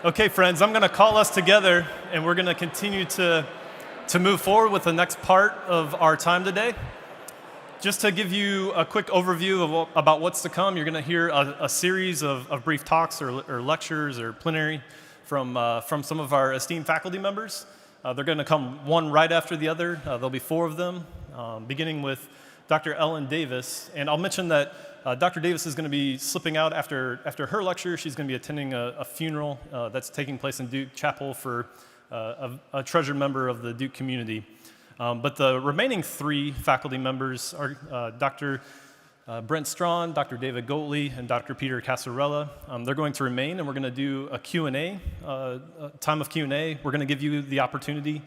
Okay, friends, I'm going to call us together, and we're going to continue to move forward with the next part of our time today. Just to give you a quick overview about what's to come, you're going to hear a series of brief talks or lectures or plenary from some of our esteemed faculty members. They're going to come one right after the other. There'll be 4 of them, beginning with Dr. Ellen Davis. And I'll mention that Dr. Davis is going to be slipping out after her lecture. She's going to be attending a funeral that's taking place in Duke Chapel for a treasured member of the Duke community. But the remaining 3 faculty members are Dr. Brent Strawn, Dr. David Goatley, and Dr. Peter Casarella. They're going to remain, and we're going to do a Q&A, time of Q&A. We're going to give you the opportunity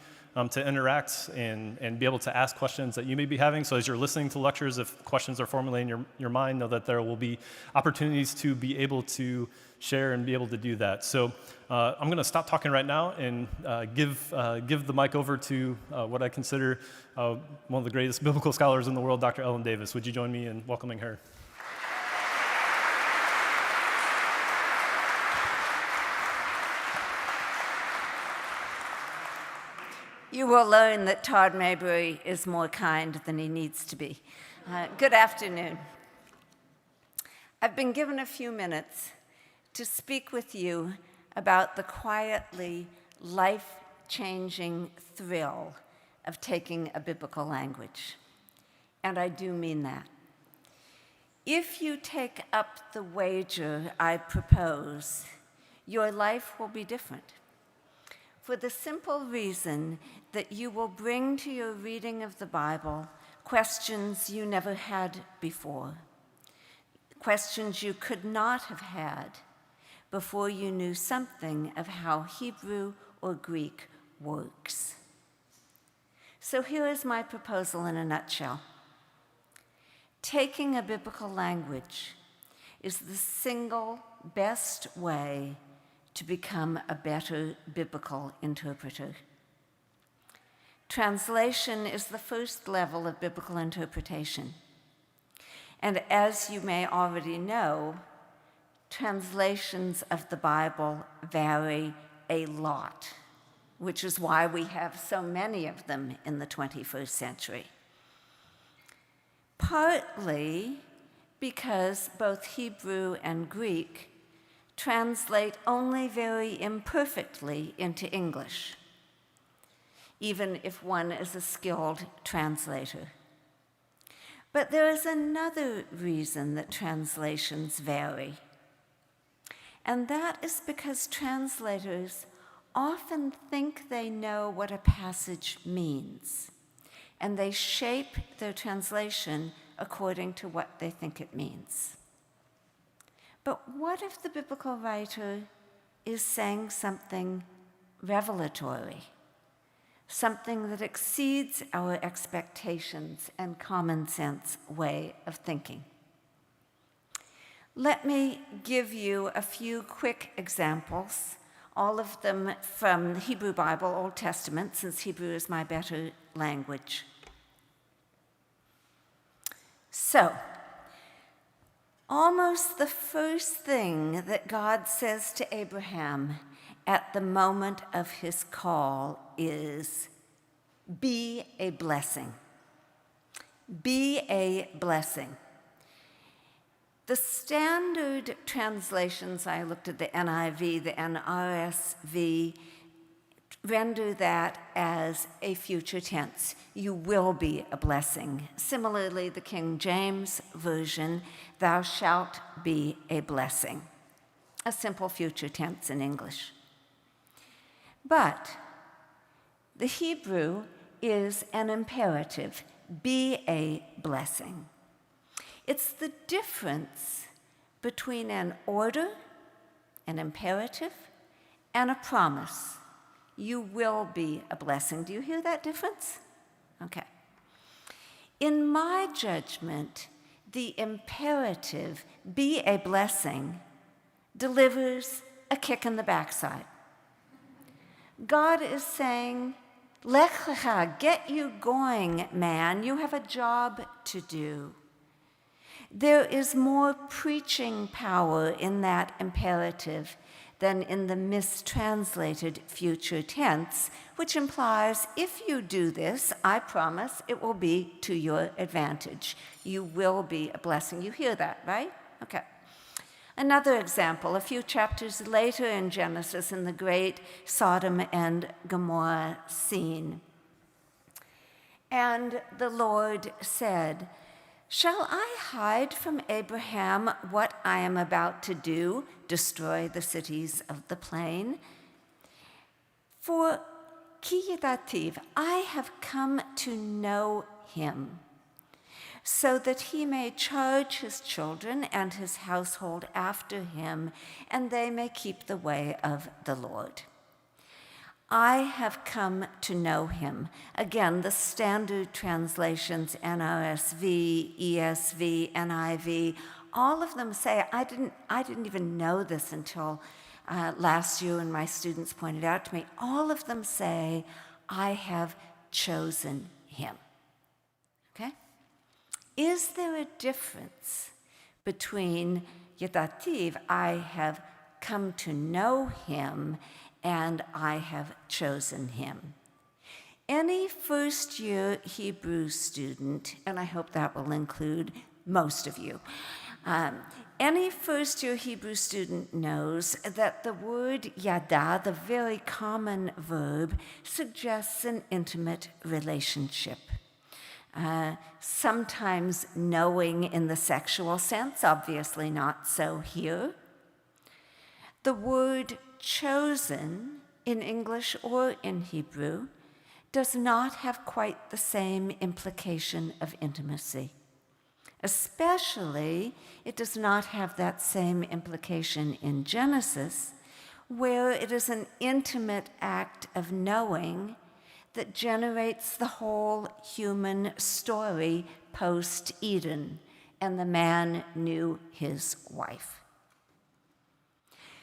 to interact and be able to ask questions that you may be having. So as you're listening to lectures, if questions are formulating in your mind, know that there will be opportunities to be able to share and be able to do that. So I'm going to stop talking right now and give the mic over to what I consider one of the greatest biblical scholars in the world, Dr. Ellen Davis. Would you join me in welcoming her? You will learn that Todd Maybury is more kind than he needs to be. Good afternoon. I've been given a few minutes to speak with you about the quietly life-changing thrill of taking a biblical language. And I do mean that. If you take up the wager I propose, your life will be different. For the simple reason that you will bring to your reading of the Bible questions you never had before, questions you could not have had before you knew something of how Hebrew or Greek works. So here is my proposal in a nutshell. Taking a biblical language is the single best way to become a better biblical interpreter. Translation is the first level of biblical interpretation. And as you may already know, translations of the Bible vary a lot, which is why we have so many of them in the 21st century. Partly because both Hebrew and Greek translate only very imperfectly into English, even if one is a skilled translator. But there is another reason that translations vary, and that is because translators often think they know what a passage means, and they shape their translation according to what they think it means. But what if the biblical writer is saying something revelatory, something that exceeds our expectations and common sense way of thinking? Let me give you a few quick examples, all of them from the Hebrew Bible, Old Testament, since Hebrew is my better language. So, almost the first thing that God says to Abraham at the moment of his call is, be a blessing. Be a blessing. The standard translations, I looked at the NIV, the NRSV, render that as a future tense. You will be a blessing. Similarly, the King James Version, thou shalt be a blessing. A simple future tense in English. But the Hebrew is an imperative, be a blessing. It's the difference between an order, an imperative, and a promise. You will be a blessing. Do you hear that difference? Okay. In my judgment, the imperative, be a blessing, delivers a kick in the backside. God is saying, Lech lecha, get you going, man. You have a job to do. There is more preaching power in that imperative than in the mistranslated future tense, which implies if you do this, I promise it will be to your advantage. You will be a blessing. You hear that, right? Okay. Another example, a few chapters later in Genesis, in the great Sodom and Gomorrah scene. And the Lord said, "Shall I hide from Abraham what I am about to do, destroy the cities of the plain? For Kiyativ, I have come to know him, so that he may charge his children and his household after him, and they may keep the way of the Lord. I have come to know him." Again, the standard translations, NRSV, ESV, NIV, all of them say, I didn't even know this until last year when my students pointed out to me. All of them say, I have chosen him. Okay? Is there a difference between Yadativ, I have come to know him, and I have chosen him? Any first-year Hebrew student, and I hope that will include most of you, any first-year Hebrew student knows that the word yada, the very common verb, suggests an intimate relationship. Sometimes knowing in the sexual sense, obviously not so here. The word chosen in English or in Hebrew does not have quite the same implication of intimacy. Especially, it does not have that same implication in Genesis, where it is an intimate act of knowing that generates the whole human story post-Eden, and the man knew his wife.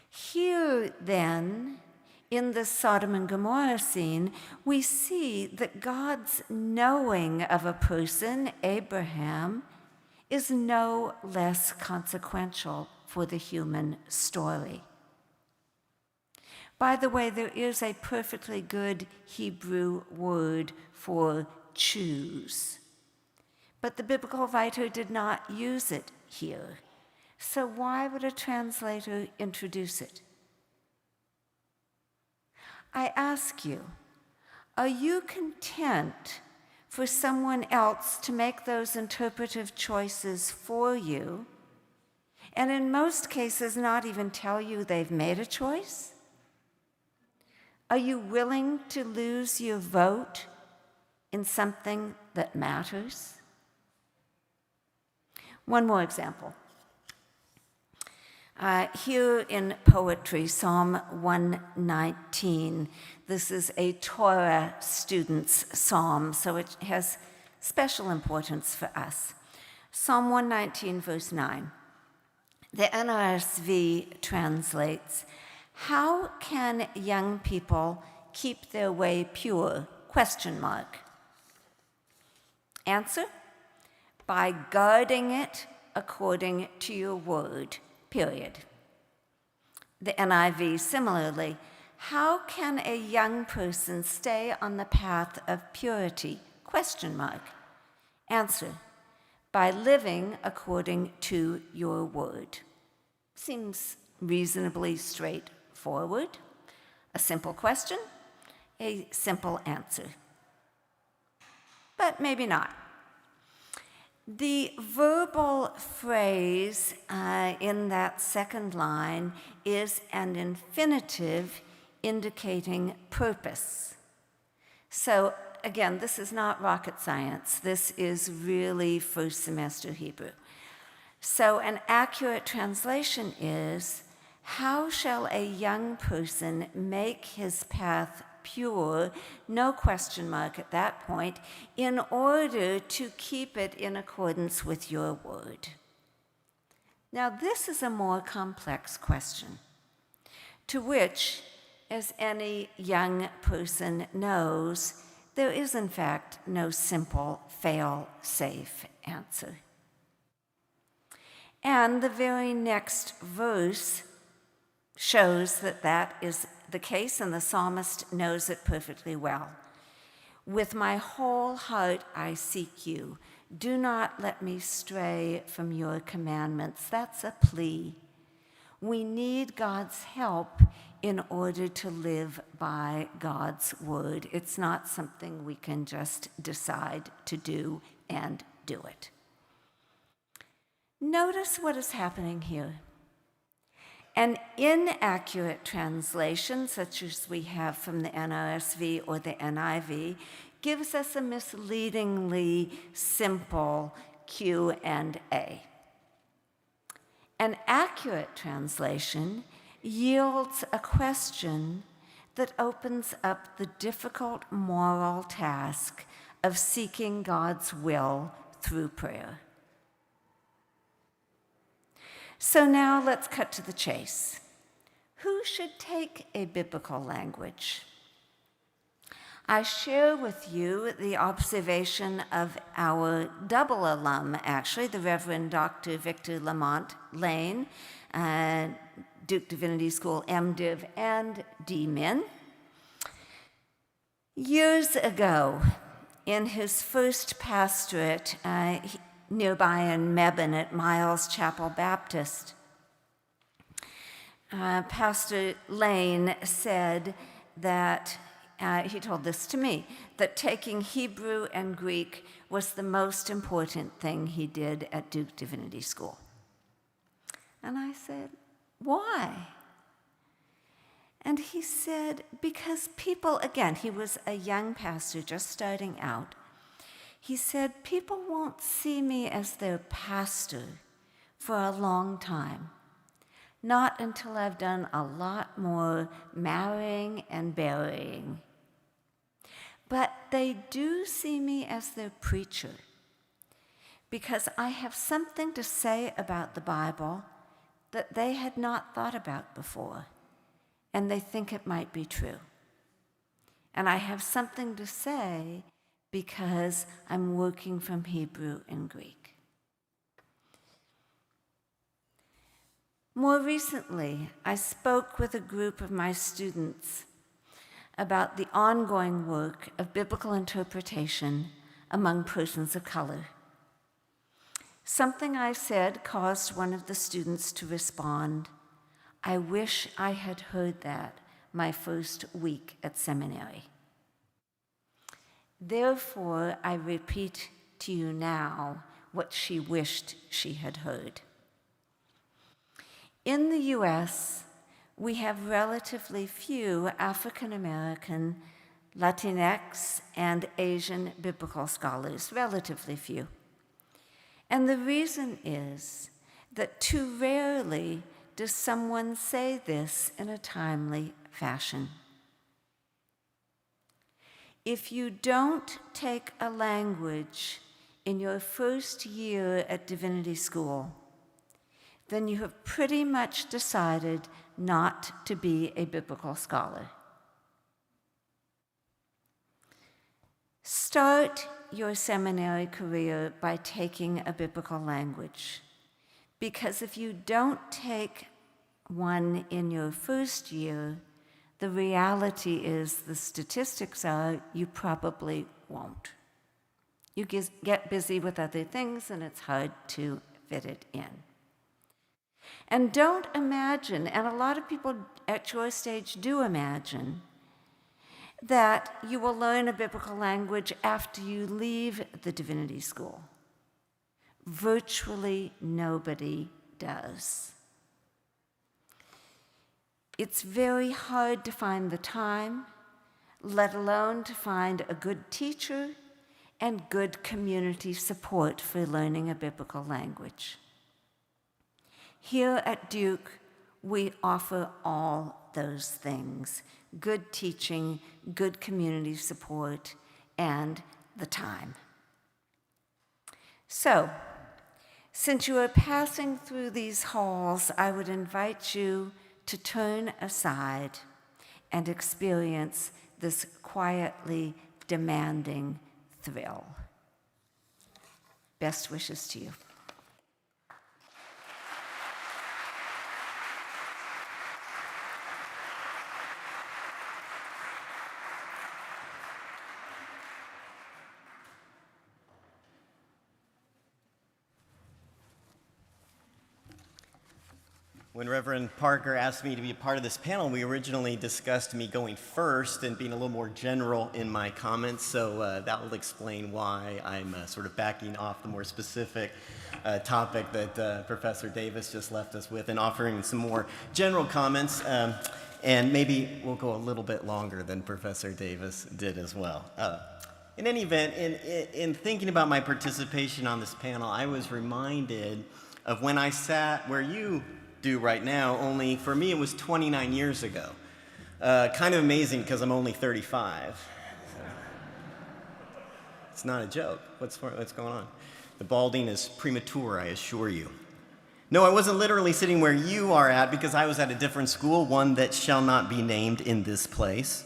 Here, then, in the Sodom and Gomorrah scene, we see that God's knowing of a person, Abraham, is no less consequential for the human story. By the way, there is a perfectly good Hebrew word for choose, but the biblical writer did not use it here. So why would a translator introduce it? I ask you, are you content for someone else to make those interpretive choices for you, and in most cases not even tell you they've made a choice? Are you willing to lose your vote in something that matters? One more example. Here in poetry, Psalm 119, this is a Torah student's psalm, so it has special importance for us. Psalm 119, verse 9. The NRSV translates, "How can young people keep their way pure?" ? Answer, by guarding it according to your word. Period. The NIV similarly, "How can a young person stay on the path of purity? ? Answer, by living according to your word. Seems reasonably straightforward. A simple question, a simple answer. But maybe not. The verbal phrase in that second line is an infinitive indicating purpose. So again, this is not rocket science. This is really first semester Hebrew. So an accurate translation is, how shall a young person make his path pure, no question mark at that point, in order to keep it in accordance with your word? Now, this is a more complex question, to which, as any young person knows, there is in fact no simple fail-safe answer. And the very next verse shows that that is the case, and the psalmist knows it perfectly well. With my whole heart I seek you. Do not let me stray from your commandments. That's a plea. We need God's help in order to live by God's word. It's not something we can just decide to do and do it. Notice what is happening here. An inaccurate translation, such as we have from the NRSV or the NIV, gives us a misleadingly simple Q&A. An accurate translation yields a question that opens up the difficult moral task of seeking God's will through prayer. So now let's cut to the chase. Who should take a biblical language? I share with you the observation of our double alum, actually, the Reverend Dr. Victor Lamont Lane, Duke Divinity School MDiv and DMin. Years ago, in his first pastorate nearby in Mebane at Miles Chapel Baptist, Pastor Lane said that, he told this to me, that taking Hebrew and Greek was the most important thing he did at Duke Divinity School. And I said, why? And he said, because people, again, he was a young pastor just starting out. He said, people won't see me as their pastor for a long time, not until I've done a lot more marrying and burying. But they do see me as their preacher because I have something to say about the Bible that they had not thought about before, and they think it might be true. And I have something to say because I'm working from Hebrew and Greek. More recently, I spoke with a group of my students about the ongoing work of biblical interpretation among persons of color. Something I said caused one of the students to respond, I wish I had heard that my first week at seminary. Therefore, I repeat to you now what she wished she had heard. In the U.S., we have relatively few African American, Latinx, and Asian biblical scholars, relatively few. And the reason is that too rarely does someone say this in a timely fashion. If you don't take a language in your first year at Divinity School, then you have pretty much decided not to be a biblical scholar. Start your seminary career by taking a biblical language, because if you don't take one in your first year, the reality is, the statistics are, you probably won't. You get busy with other things and it's hard to fit it in. And don't imagine, and a lot of people at your stage do imagine, that you will learn a biblical language after you leave the Divinity School. Virtually nobody does. It's very hard to find the time, let alone to find a good teacher and good community support for learning a biblical language. Here at Duke, we offer all those things: good teaching, good community support, and the time. So, since you are passing through these halls, I would invite you to turn aside and experience this quietly demanding thrill. Best wishes to you. When Reverend Parker asked me to be a part of this panel, we originally discussed me going first and being a little more general in my comments, so that will explain why I'm sort of backing off the more specific topic that Professor Davis just left us with and offering some more general comments, and maybe we'll go a little bit longer than Professor Davis did as well. In any event, in thinking about my participation on this panel, I was reminded of when I sat where you do right now, only for me it was 29 years ago. Kind of amazing because I'm only 35. So. It's not a joke. What's going on? The balding is premature, I assure you. No, I wasn't literally sitting where you are at because I was at a different school, one that shall not be named in this place.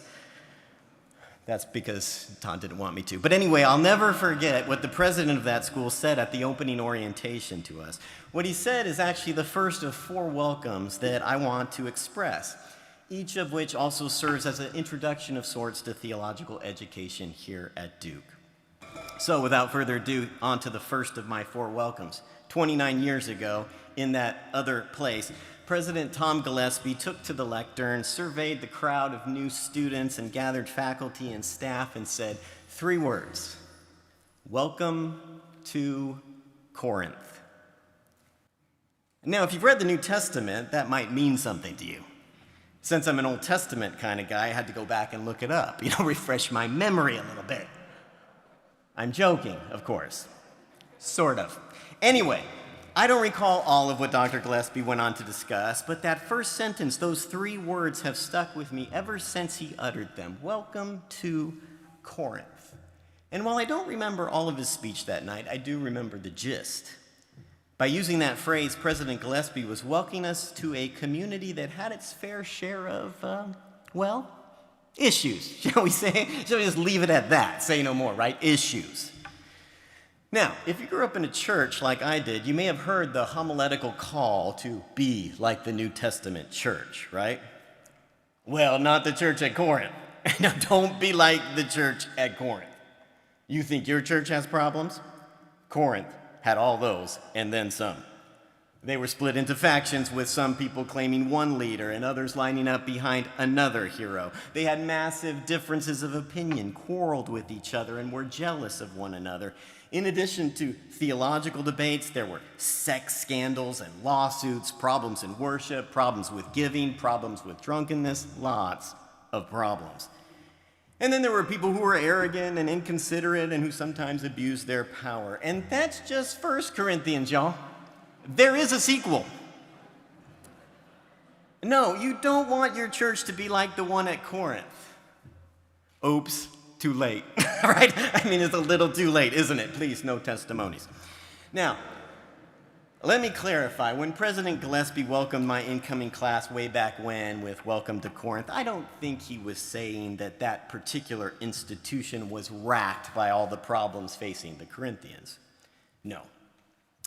That's because Todd didn't want me to. But anyway, I'll never forget what the president of that school said at the opening orientation to us. What he said is actually the first of 4 welcomes that I want to express, each of which also serves as an introduction of sorts to theological education here at Duke. So without further ado, on to the first of my 4 welcomes. 29 years ago, in that other place, President Tom Gillespie took to the lectern, surveyed the crowd of new students, and gathered faculty and staff and said 3 words: "Welcome to Corinth." Now, if you've read the New Testament, that might mean something to you. Since I'm an Old Testament kind of guy, I had to go back and look it up, refresh my memory a little bit. I'm joking, of course. Sort of. Anyway, I don't recall all of what Dr. Gillespie went on to discuss, but that first sentence, those 3 words have stuck with me ever since he uttered them. Welcome to Corinth. And while I don't remember all of his speech that night, I do remember the gist. By using that phrase, President Gillespie was welcoming us to a community that had its fair share of, issues, shall we say? Shall we just leave it at that? Say no more, right? Issues. Now, if you grew up in a church like I did, you may have heard the homiletical call to be like the New Testament church, right? Well, not the church at Corinth. Now, don't be like the church at Corinth. You think your church has problems? Corinth had all those and then some. They were split into factions, with some people claiming one leader and others lining up behind another hero. They had massive differences of opinion, quarreled with each other, and were jealous of one another. In addition to theological debates, there were sex scandals and lawsuits, problems in worship, problems with giving, problems with drunkenness, lots of problems. And then there were people who were arrogant and inconsiderate and who sometimes abused their power. And that's just 1 Corinthians, y'all. There is a sequel. No, you don't want your church to be like the one at Corinth. Oops. Too late, right? I mean, it's a little too late, isn't it? Please, no testimonies. Now, let me clarify. When President Gillespie welcomed my incoming class way back when with Welcome to Corinth, I don't think he was saying that that particular institution was racked by all the problems facing the Corinthians. No.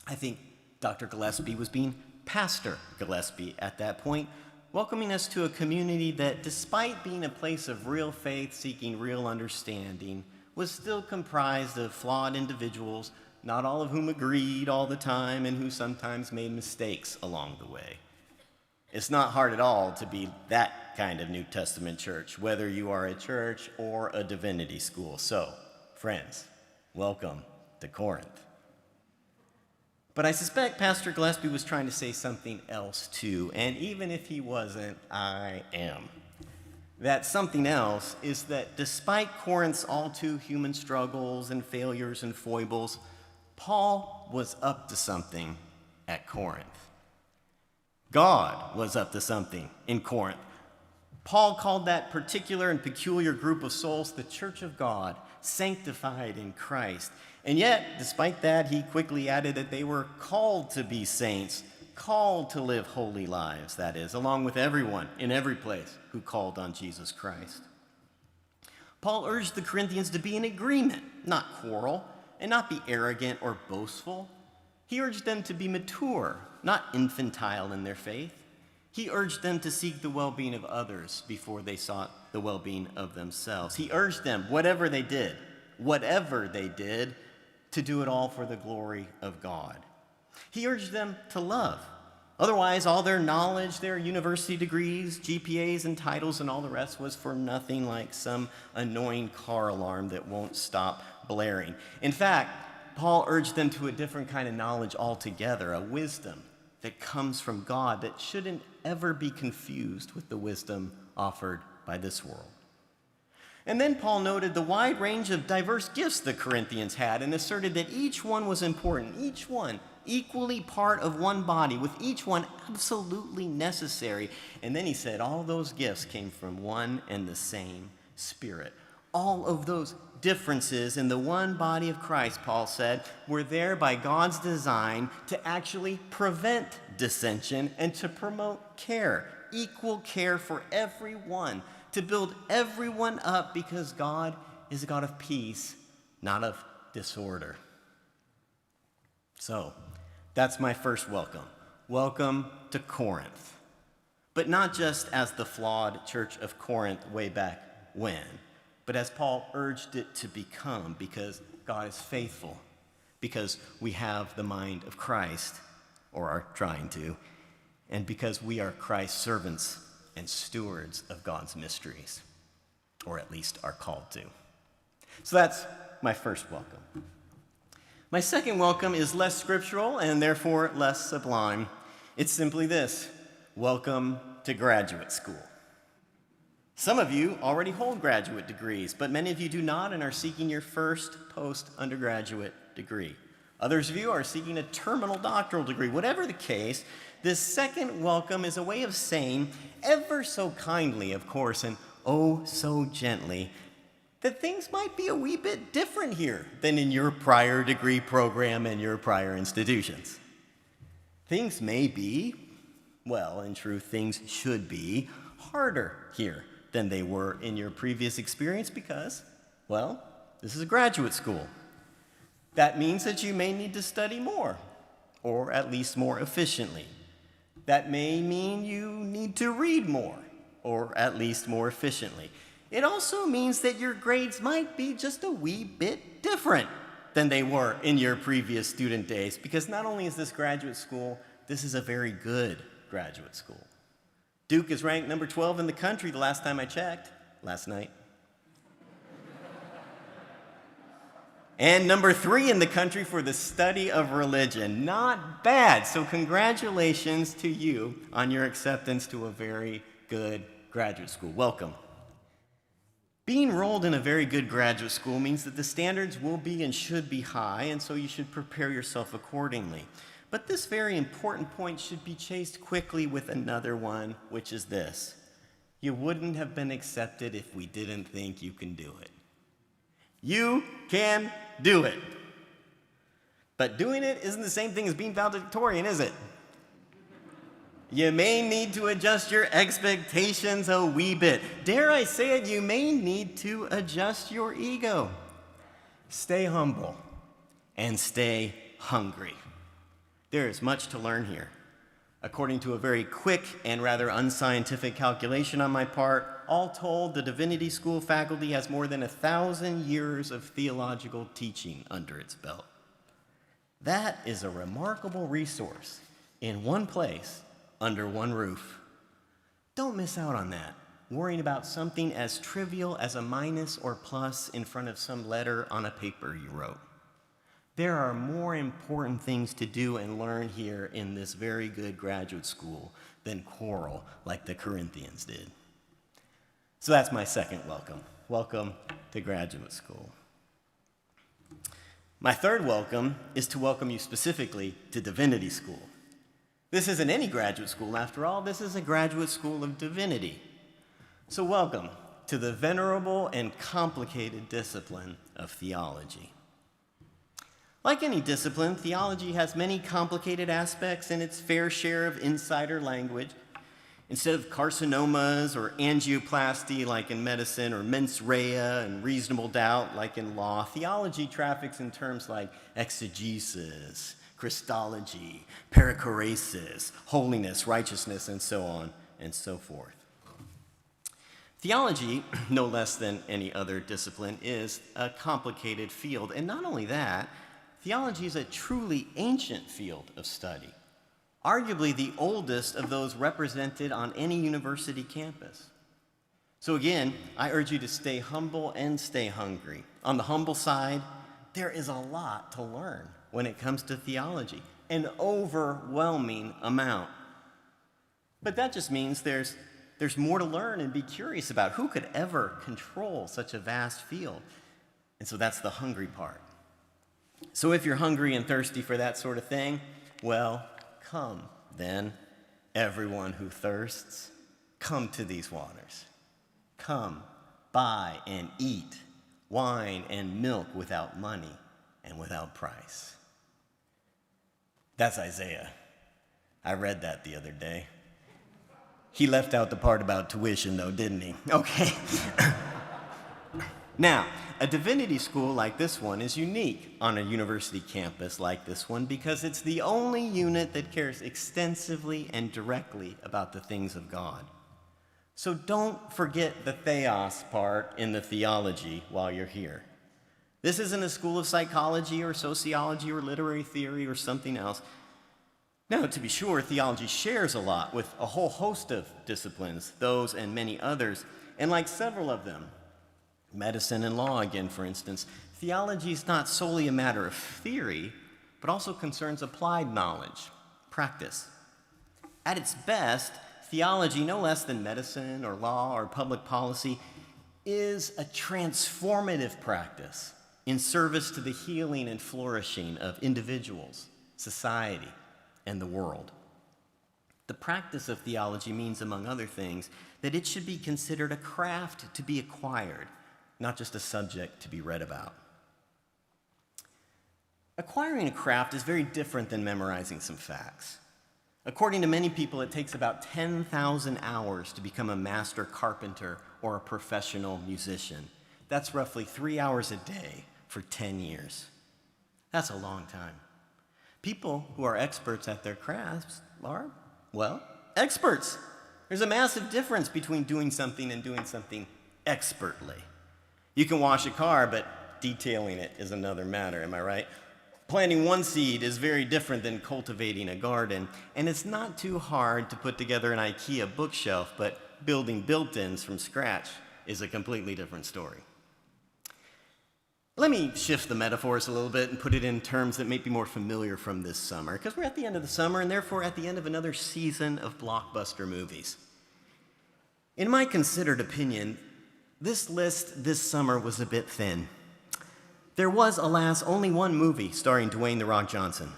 I think Dr. Gillespie was being Pastor Gillespie at that point, welcoming us to a community that, despite being a place of real faith seeking real understanding, was still comprised of flawed individuals, not all of whom agreed all the time and who sometimes made mistakes along the way. It's not hard at all to be that kind of New Testament church, whether you are a church or a divinity school. So, friends, welcome to Corinth. But I suspect Pastor Gillespie was trying to say something else too, and even if he wasn't, I am. That something else is that despite Corinth's all too human struggles and failures and foibles, Paul was up to something at Corinth. God was up to something in Corinth. Paul called that particular and peculiar group of souls the Church of God, sanctified in Christ. And yet, despite that, he quickly added that they were called to be saints, called to live holy lives, that is, along with everyone in every place who called on Jesus Christ. Paul urged the Corinthians to be in agreement, not quarrel, and not be arrogant or boastful. He urged them to be mature, not infantile in their faith. He urged them to seek the well-being of others before they sought the well-being of themselves. He urged them, whatever they did, to do it all for the glory of God. He urged them to love, Otherwise, all their knowledge, their university degrees, GPAs, and titles, and all the rest was for nothing like some annoying car alarm that won't stop blaring. In fact, Paul urged them to a different kind of knowledge altogether, a wisdom that comes from God that shouldn't ever be confused with the wisdom offered by this world. And then Paul noted the wide range of diverse gifts the Corinthians had and asserted that each one was important, each one equally part of one body, with each one absolutely necessary. And then he said all those gifts came from one and the same Spirit. All of those differences in the one body of Christ, Paul said, were there by God's design to actually prevent dissension and to promote care, equal care for everyone, to build everyone up because God is a God of peace, not of disorder. So, that's my first welcome. Welcome to Corinth. But not just as the flawed church of Corinth way back when, but as Paul urged it to become, because God is faithful, because we have the mind of Christ, or are trying to, and because we are Christ's servants and stewards of God's mysteries, or at least are called to. So that's my first welcome. My second welcome is less scriptural and therefore less sublime. It's simply this: welcome to graduate school. Some of you already hold graduate degrees, but many of you do not and are seeking your first post-undergraduate degree. Others of you are seeking a terminal doctoral degree. Whatever the case, this second welcome is a way of saying, ever so kindly, of course, and oh so gently, that things might be a wee bit different here than in your prior degree program and your prior institutions. Things may be, well, in truth, things should be harder here than they were in your previous experience because, well, this is a graduate school. That means that you may need to study more, or at least more efficiently. That may mean you need to read more, or at least more efficiently. It also means that your grades might be just a wee bit different than they were in your previous student days, because not only is this graduate school, this is a very good graduate school. Duke is ranked number 12 in the country the last time I checked, last night. And number 3 in the country for the study of religion. Not bad. So congratulations to you on your acceptance to a very good graduate school. Welcome. Being enrolled in a very good graduate school means that the standards will be and should be high, and so you should prepare yourself accordingly. But this very important point should be chased quickly with another one, which is this: you wouldn't have been accepted if we didn't think you can do it. You can do it. But doing it isn't the same thing as being valedictorian, is it? You may need to adjust your expectations a wee bit. Dare I say it, you may need to adjust your ego. Stay humble and stay hungry. There is much to learn here. According to a very quick and rather unscientific calculation on my part, all told, the Divinity School faculty has more than 1,000 years of theological teaching under its belt. That is a remarkable resource in one place, under one roof. Don't miss out on that, worrying about something as trivial as a minus or plus in front of some letter on a paper you wrote. There are more important things to do and learn here in this very good graduate school than quarrel like the Corinthians did. So that's my second welcome. Welcome to graduate school. My third welcome is to welcome you specifically to Divinity School. This isn't any graduate school, after all. This is a graduate school of divinity. So welcome to the venerable and complicated discipline of theology. Like any discipline, theology has many complicated aspects and its fair share of insider language. Instead of carcinomas or angioplasty like in medicine, or mens rea and reasonable doubt like in law, theology traffics in terms like exegesis, Christology, perichoresis, holiness, righteousness, and so on and so forth. Theology, no less than any other discipline, is a complicated field. And not only that, theology is a truly ancient field of study. arguably the oldest of those represented on any university campus. So again, I urge you to stay humble and stay hungry. On the humble side, there is a lot to learn when it comes to theology, an overwhelming amount. But that just means there's more to learn and be curious about. Who could ever control such a vast field? And so that's the hungry part. So if you're hungry and thirsty for that sort of thing, well, come then, everyone who thirsts, come to these waters. Come, buy and eat wine and milk without money and without price. That's Isaiah. I read that the other day. He left out the part about tuition, though, didn't he? Okay. Now, a divinity school like this one is unique on a university campus like this one because it's the only unit that cares extensively and directly about the things of God. So don't forget the theos part in the theology while you're here. This isn't a school of psychology or sociology or literary theory or something else. Now, to be sure, theology shares a lot with a whole host of disciplines, those and many others, and like several of them, medicine and law again, for instance, theology is not solely a matter of theory, but also concerns applied knowledge, practice. At its best, theology, no less than medicine or law or public policy, is a transformative practice in service to the healing and flourishing of individuals, society, and the world. The practice of theology means, among other things, that it should be considered a craft to be acquired, not just a subject to be read about. Acquiring a craft is very different than memorizing some facts. According to many people, it takes about 10,000 hours to become a master carpenter or a professional musician. That's roughly 3 hours a day for 10 years. That's a long time. People who are experts at their crafts are, well, experts. There's a massive difference between doing something and doing something expertly. You can wash a car, but detailing it is another matter, am I right? Planting one seed is very different than cultivating a garden, and it's not too hard to put together an IKEA bookshelf, but building built-ins from scratch is a completely different story. Let me shift the metaphors a little bit and put it in terms that may be more familiar from this summer, because we're at the end of the summer and therefore at the end of another season of blockbuster movies. In my considered opinion, this list this summer was a bit thin. There was, alas, only one movie starring Dwayne "The Rock" Johnson.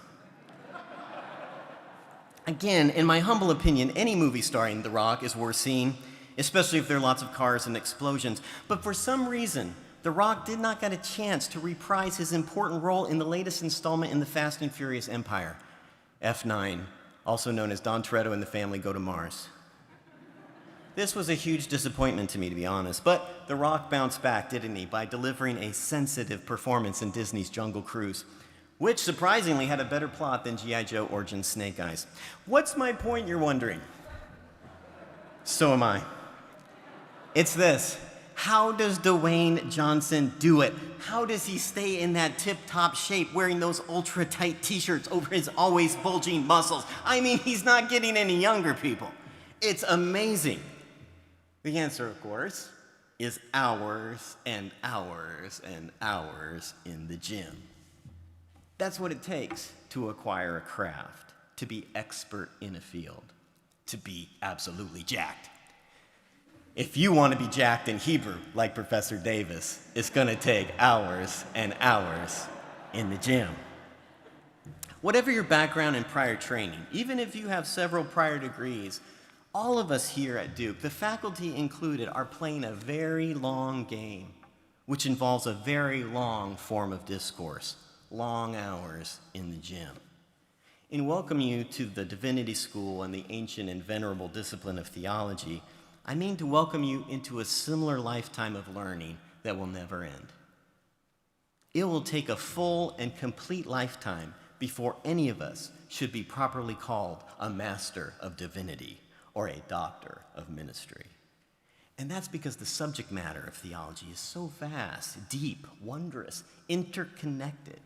Again, in my humble opinion, any movie starring The Rock is worth seeing, especially if there are lots of cars and explosions. But for some reason, The Rock did not get a chance to reprise his important role in the latest installment in the Fast and Furious empire, F9, also known as Don Toretto and the Family Go to Mars. This was a huge disappointment to me, to be honest, but The Rock bounced back, didn't he, by delivering a sensitive performance in Disney's Jungle Cruise, which surprisingly had a better plot than G.I. Joe Origins Snake Eyes. What's my point, you're wondering? So am I. It's this. How does Dwayne Johnson do it? How does he stay in that tip-top shape wearing those ultra-tight t-shirts over his always bulging muscles? I mean, he's not getting any younger, people. It's amazing. The answer, of course, is hours and hours and hours in the gym. That's what it takes to acquire a craft, to be expert in a field, to be absolutely jacked. If you want to be jacked in Hebrew, like Professor Davis, it's going to take hours and hours in the gym. Whatever your background and prior training, even if you have several prior degrees, all of us here at Duke, the faculty included, are playing a very long game, which involves a very long form of discourse, long hours in the gym. In welcoming you to the Divinity School and the ancient and venerable discipline of theology, I mean to welcome you into a similar lifetime of learning that will never end. It will take a full and complete lifetime before any of us should be properly called a master of divinity or a doctor of ministry. And that's because the subject matter of theology is so vast, deep, wondrous, interconnected.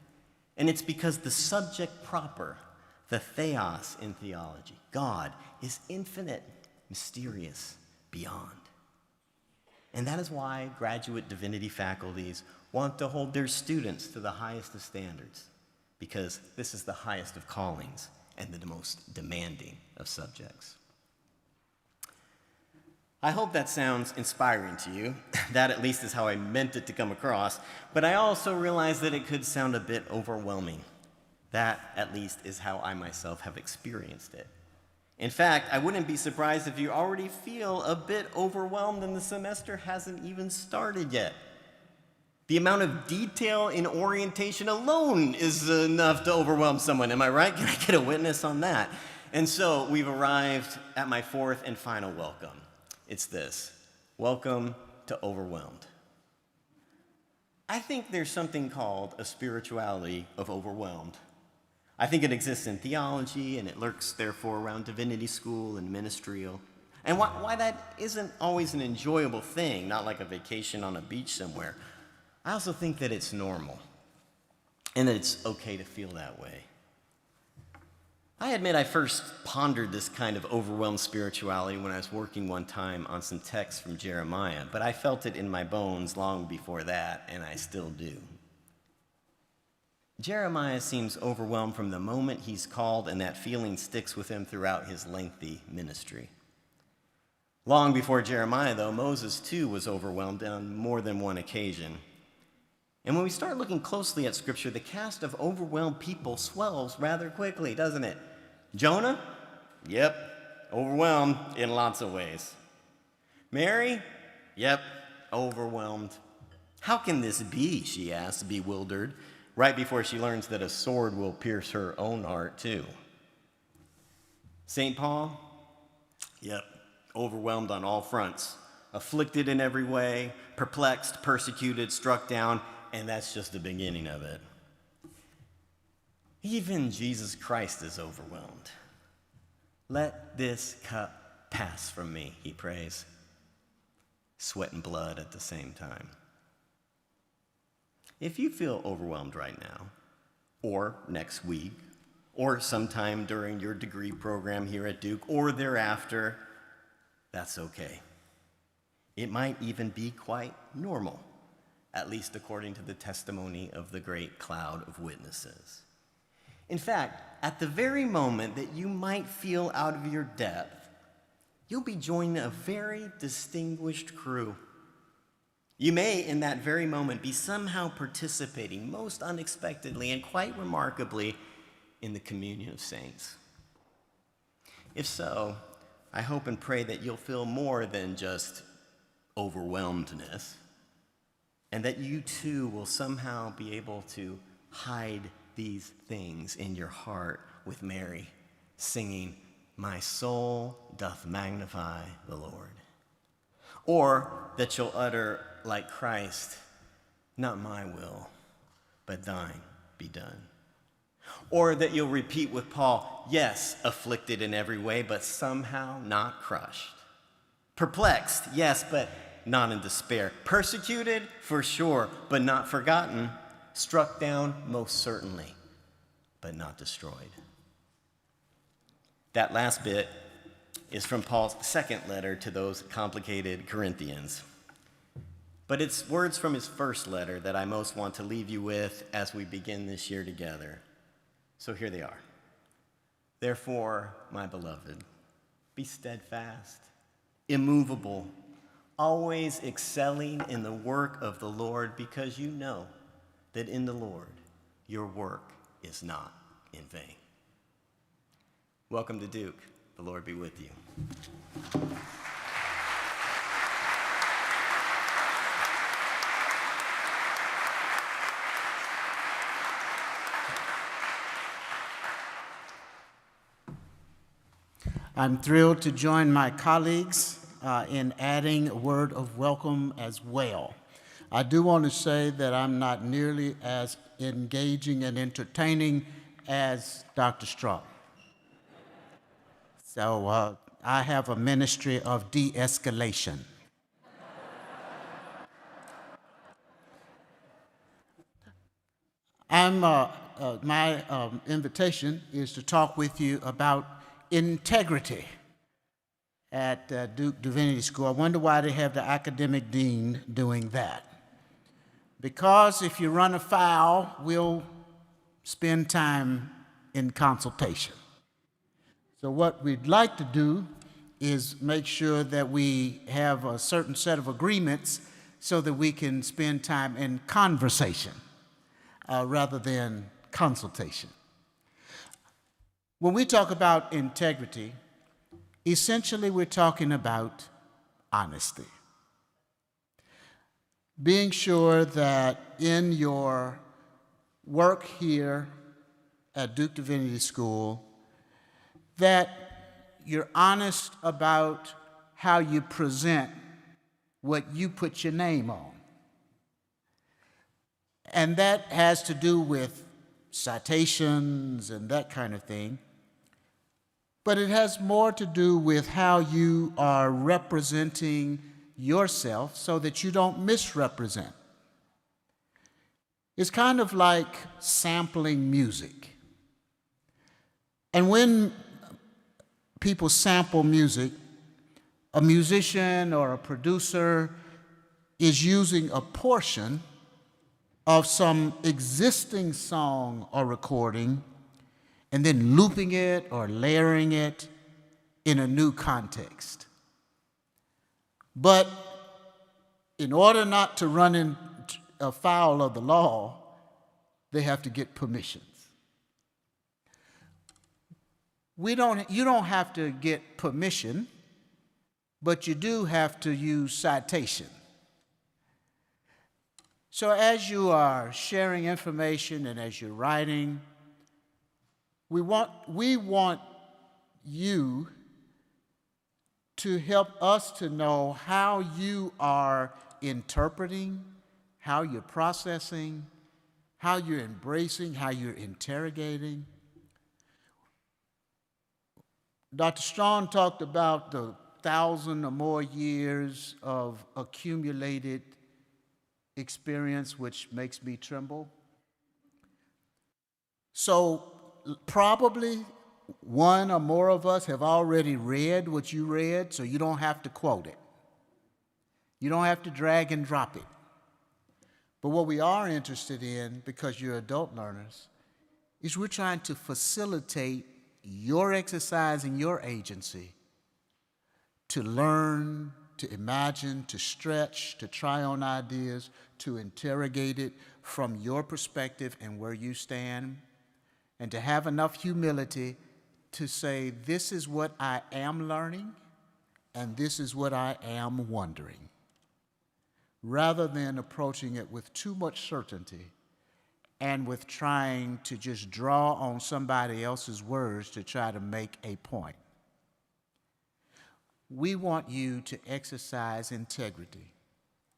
And it's because the subject proper, the theos in theology. God is infinite, mysterious, beyond. And that is why graduate divinity faculties want to hold their students to the highest of standards, because this is the highest of callings and the most demanding of subjects. I hope that sounds inspiring to you. That at least is how I meant it to come across, but I also realize that it could sound a bit overwhelming. That at least is how I myself have experienced it. In fact, I wouldn't be surprised if you already feel a bit overwhelmed and the semester hasn't even started yet. The amount of detail in orientation alone is enough to overwhelm someone, am I right? Can I get a witness on that? And so we've arrived at my fourth and final welcome. It's this: welcome to overwhelmed. I think there's something called a spirituality of overwhelmed. I think it exists in theology, and it lurks, therefore, around divinity school and ministerial. And why that isn't always an enjoyable thing, not like a vacation on a beach somewhere. I also think that it's normal, and that it's okay to feel that way. I admit I first pondered this kind of overwhelmed spirituality when I was working one time on some texts from Jeremiah, but I felt it in my bones long before that, and I still do. Jeremiah seems overwhelmed from the moment he's called, and that feeling sticks with him throughout his lengthy ministry. Long before Jeremiah, though, Moses too was overwhelmed on more than one occasion. And when we start looking closely at Scripture, the cast of overwhelmed people swells rather quickly, doesn't it? Jonah? Yep, overwhelmed in lots of ways. Mary? Yep, overwhelmed. How can this be, she asks, bewildered, right before she learns that a sword will pierce her own heart, too. St. Paul? Yep, overwhelmed on all fronts. Afflicted in every way, perplexed, persecuted, struck down, and that's just the beginning of it. Even Jesus Christ is overwhelmed. Let this cup pass from me, he prays. Sweat and blood at the same time. If you feel overwhelmed right now, or next week, or sometime during your degree program here at Duke, or thereafter, that's okay. It might even be quite normal, at least according to the testimony of the great cloud of witnesses. In fact, at the very moment that you might feel out of your depth, you'll be joining a very distinguished crew. You may, in that very moment, be somehow participating most unexpectedly and quite remarkably in the communion of saints. If so, I hope and pray that you'll feel more than just overwhelmedness, and that you too will somehow be able to hide these things in your heart with Mary, singing, "My soul doth magnify the Lord." Or that you'll utter, like Christ, "Not my will, but thine be done." Or that you'll repeat with Paul, "Yes, afflicted in every way, but somehow not crushed. Perplexed, yes, but not in despair. Persecuted, for sure, but not forgotten. Struck down, most certainly, but not destroyed." That last bit is from Paul's second letter to those complicated Corinthians. But it's words from his first letter that I most want to leave you with as we begin this year together. So here they are. "Therefore, my beloved, be steadfast, immovable, always excelling in the work of the Lord, because you know that in the Lord your work is not in vain." Welcome to Duke. The Lord be with you. I'm thrilled to join my colleagues in adding a word of welcome as well. I do want to say that I'm not nearly as engaging and entertaining as Dr. Straub. So I have a ministry of de-escalation. I'm my invitation is to talk with you about integrity at Duke Divinity School. I wonder why they have the academic dean doing that. Because if you run afoul, we'll spend time in consultation. So what we'd like to do is make sure that we have a certain set of agreements so that we can spend time in conversation rather than consultation. When we talk about integrity, essentially we're talking about honesty. Being sure that in your work here at Duke Divinity School, that you're honest about how you present what you put your name on. And that has to do with citations and that kind of thing. But it has more to do with how you are representing yourself so that you don't misrepresent. It's kind of like sampling music. And when people sample music, a musician or a producer is using a portion of some existing song or recording and then looping it or layering it in a new context. But in order not to run afoul of the law, they have to get permissions. You don't have to get permission, but you do have to use citation. So as you are sharing information and as you're writing, we want you to help us to know how you are interpreting, how you're processing, how you're embracing, how you're interrogating. Dr. Strong talked about the 1,000 or more years of accumulated experience, which makes me tremble. So probably one or more of us have already read what you read, so you don't have to quote it. You don't have to drag and drop it. But what we are interested in, because you're adult learners, is we're trying to facilitate your exercising your agency to learn, to imagine, to stretch, to try on ideas, to interrogate it from your perspective and where you stand, and to have enough humility to say, this is what I am learning, and this is what I am wondering, rather than approaching it with too much certainty and with trying to just draw on somebody else's words to try to make a point. We want you to exercise integrity,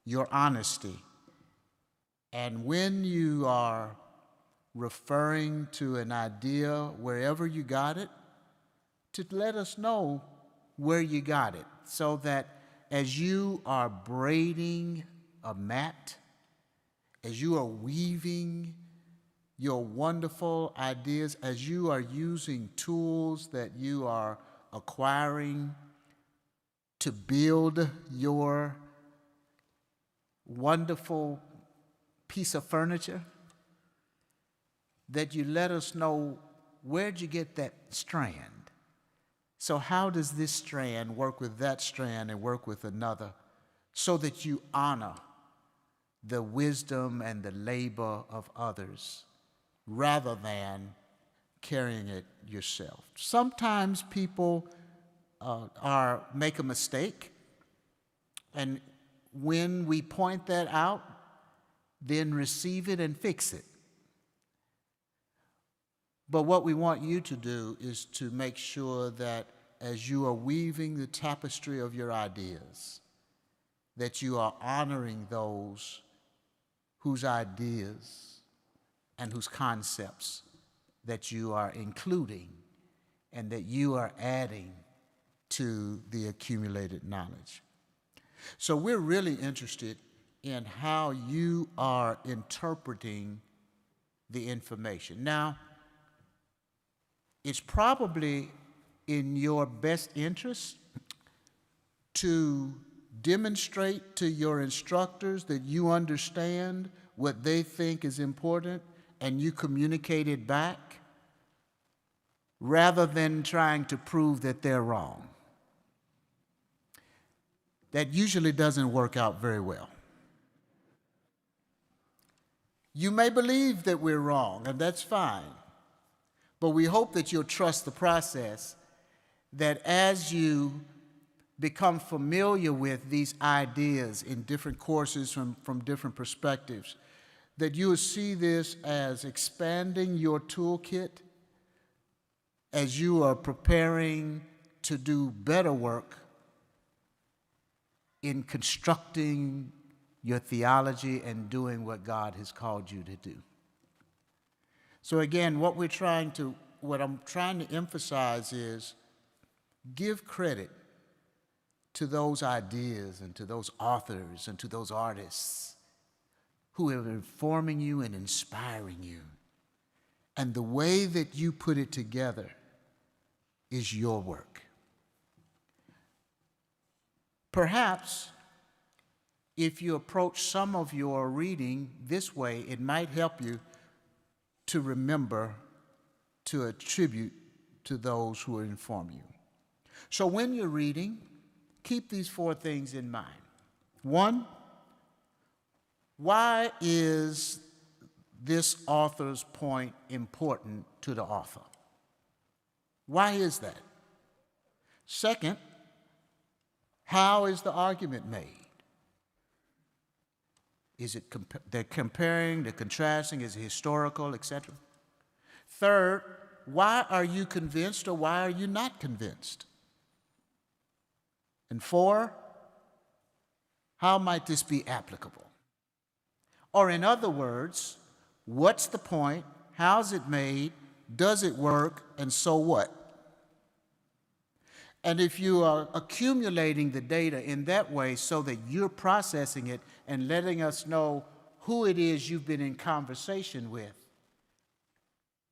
your honesty, and when you are referring to an idea wherever you got it, to let us know where you got it, so that as you are braiding a mat, as you are weaving your wonderful ideas, as you are using tools that you are acquiring to build your wonderful piece of furniture, that you let us know, where'd you get that strand? So how does this strand work with that strand and work with another, so that you honor the wisdom and the labor of others rather than carrying it yourself? Sometimes people make a mistake, and when we point that out, then receive it and fix it. But what we want you to do is to make sure that as you are weaving the tapestry of your ideas, that you are honoring those whose ideas and whose concepts that you are including and that you are adding to the accumulated knowledge. So we're really interested in how you are interpreting the information. Now, it's probably in your best interest to demonstrate to your instructors that you understand what they think is important and you communicate it back rather than trying to prove that they're wrong. That usually doesn't work out very well. You may believe that we're wrong, and that's fine, but we hope that you'll trust the process, that as you become familiar with these ideas in different courses from different perspectives, that you will see this as expanding your toolkit as you are preparing to do better work in constructing your theology and doing what God has called you to do. So again, what I'm trying to emphasize is give credit to those ideas and to those authors and to those artists who are informing you and inspiring you. And the way that you put it together is your work. Perhaps if you approach some of your reading this way, it might help you to remember to attribute to those who inform you. So when you're reading, keep these 4 things in mind. 1, why is this author's point important to the author? Why is that? 2nd, how is the argument made? Is it they're comparing, they're contrasting, is it historical, etc.? 3rd, why are you convinced or why are you not convinced? And 4, how might this be applicable? Or in other words, what's the point? How's it made? Does it work? And so what? And if you are accumulating the data in that way so that you're processing it and letting us know who it is you've been in conversation with,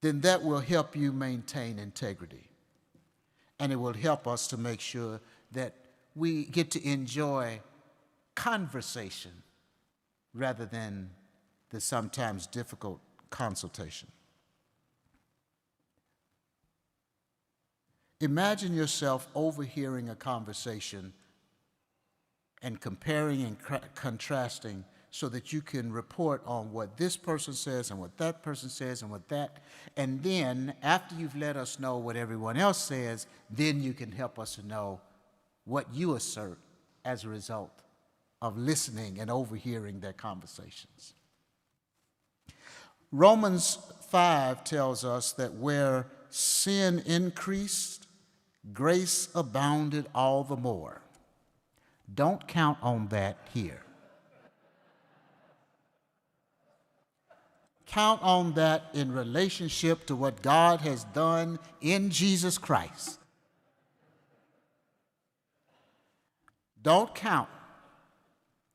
then that will help you maintain integrity. And it will help us to make sure that we get to enjoy conversation rather than the sometimes difficult consultation. Imagine yourself overhearing a conversation and comparing and contrasting so that you can report on what this person says and what that person says and what that, and then after you've let us know what everyone else says, then you can help us to know what you assert as a result of listening and overhearing their conversations. Romans 5 tells us that where sin increased, grace abounded all the more. Don't count on that here. Count on that in relationship to what God has done in Jesus Christ. Don't count.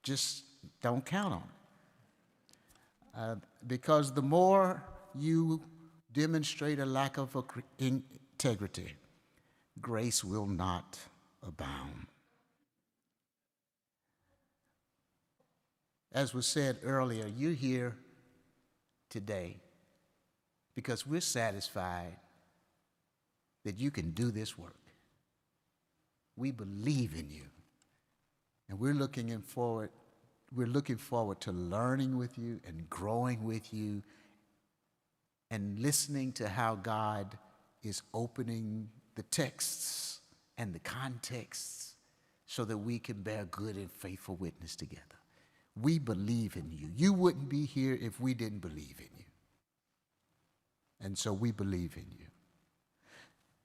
Just don't count on it. Because the more you demonstrate a lack of integrity, grace will not abound. As was said earlier, you're here today because we're satisfied that you can do this work. We believe in you, and we're looking forward to learning with you and growing with you and listening to how God is opening the texts and the contexts so that we can bear good and faithful witness together. We believe in you. You wouldn't be here if we didn't believe in you. And so we believe in you.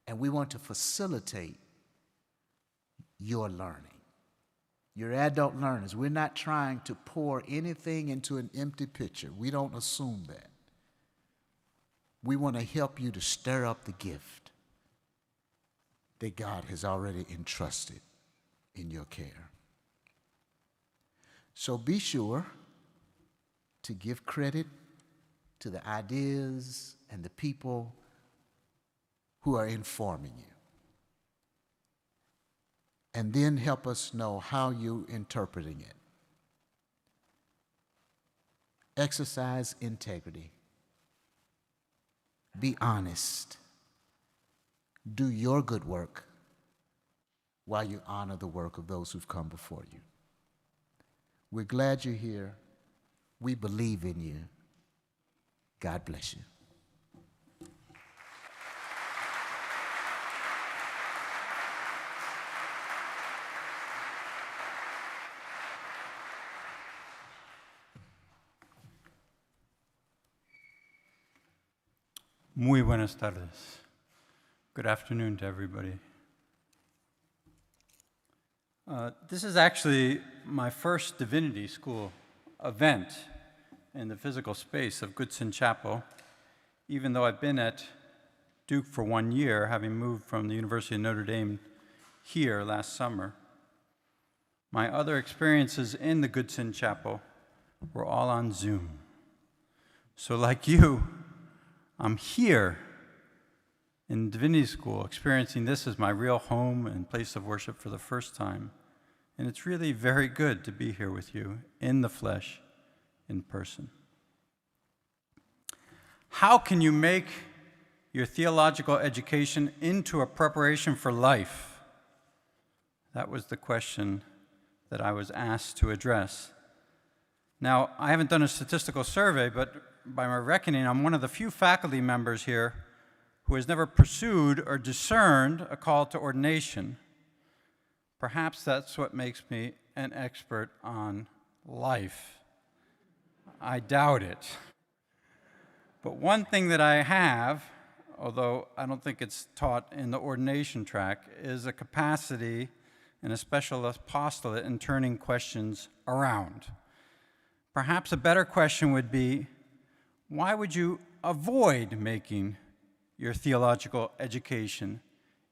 And we want to facilitate your learning. You're adult learners. We're not trying to pour anything into an empty pitcher. We don't assume that. We want to help you to stir up the gift that God has already entrusted in your care. So be sure to give credit to the ideas and the people who are informing you. And then help us know how you're interpreting it. Exercise integrity. Be honest. Do your good work while you honor the work of those who've come before you. We're glad you're here. We believe in you. God bless you. Muy buenas tardes. Good afternoon to everybody. This is actually my first Divinity School event in the physical space of Goodson Chapel, even though I've been at Duke for 1 year, having moved from the University of Notre Dame here last summer. My other experiences in the Goodson Chapel were all on Zoom. So like you, I'm here in Divinity School, experiencing this as my real home and place of worship for the first time. And it's really very good to be here with you in the flesh, in person. How can you make your theological education into a preparation for life? That was the question that I was asked to address. Now, I haven't done a statistical survey, but by my reckoning, I'm one of the few faculty members here who has never pursued or discerned a call to ordination. Perhaps that's what makes me an expert on life. I doubt it. But one thing that I have, although I don't think it's taught in the ordination track, is a capacity and a special apostolate in turning questions around. Perhaps a better question would be, why would you avoid making your theological education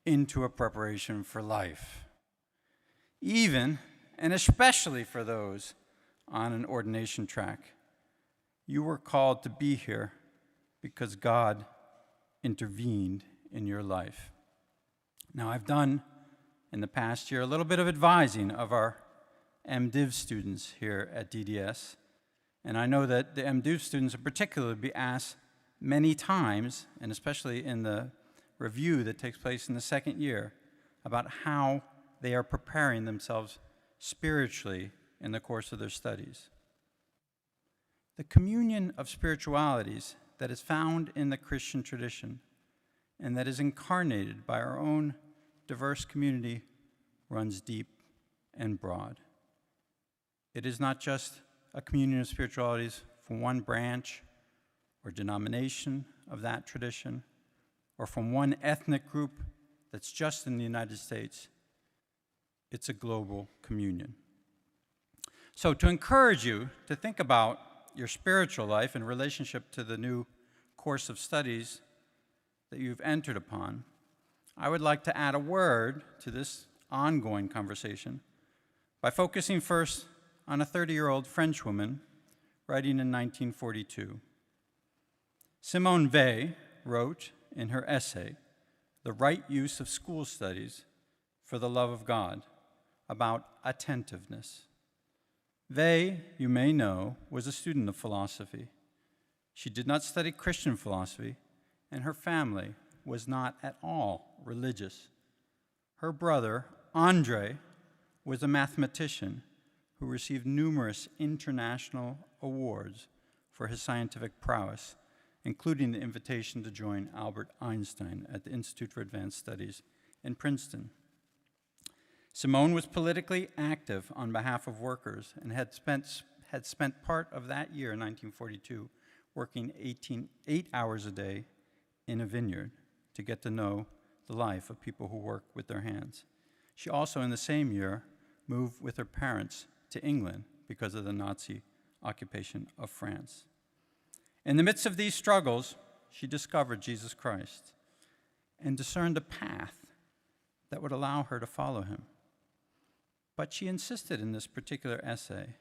into a preparation for life? Even and especially for those on an ordination track. You were called to be here because God intervened in your life. Now, I've done in the past year a little bit of advising of our MDiv students here at DDS, and I know that the MDiv students in particular will be asked many times, and especially in the review that takes place in the second year, about how they are preparing themselves spiritually in the course of their studies. The communion of spiritualities that is found in the Christian tradition and that is incarnated by our own diverse community runs deep and broad. It is not just a communion of spiritualities from one branch or denomination of that tradition, or from one ethnic group that's just in the United States. It's a global communion. So to encourage you to think about your spiritual life in relationship to the new course of studies that you've entered upon, I would like to add a word to this ongoing conversation by focusing first on a 30-year-old French woman writing in 1942. Simone Weil wrote in her essay, The Right Use of School Studies for the Love of God, about attentiveness. Weil, you may know, was a student of philosophy. She did not study Christian philosophy, and her family was not at all religious. Her brother, Andre, was a mathematician who received numerous international awards for his scientific prowess, including the invitation to join Albert Einstein at the Institute for Advanced Studies in Princeton. Simone was politically active on behalf of workers and had spent part of that year, 1942, working 8 hours a day in a vineyard to get to know the life of people who work with their hands. She also, in the same year, moved with her parents to England because of the Nazi occupation of France. In the midst of these struggles, she discovered Jesus Christ and discerned a path that would allow her to follow him. But she insisted in this particular essay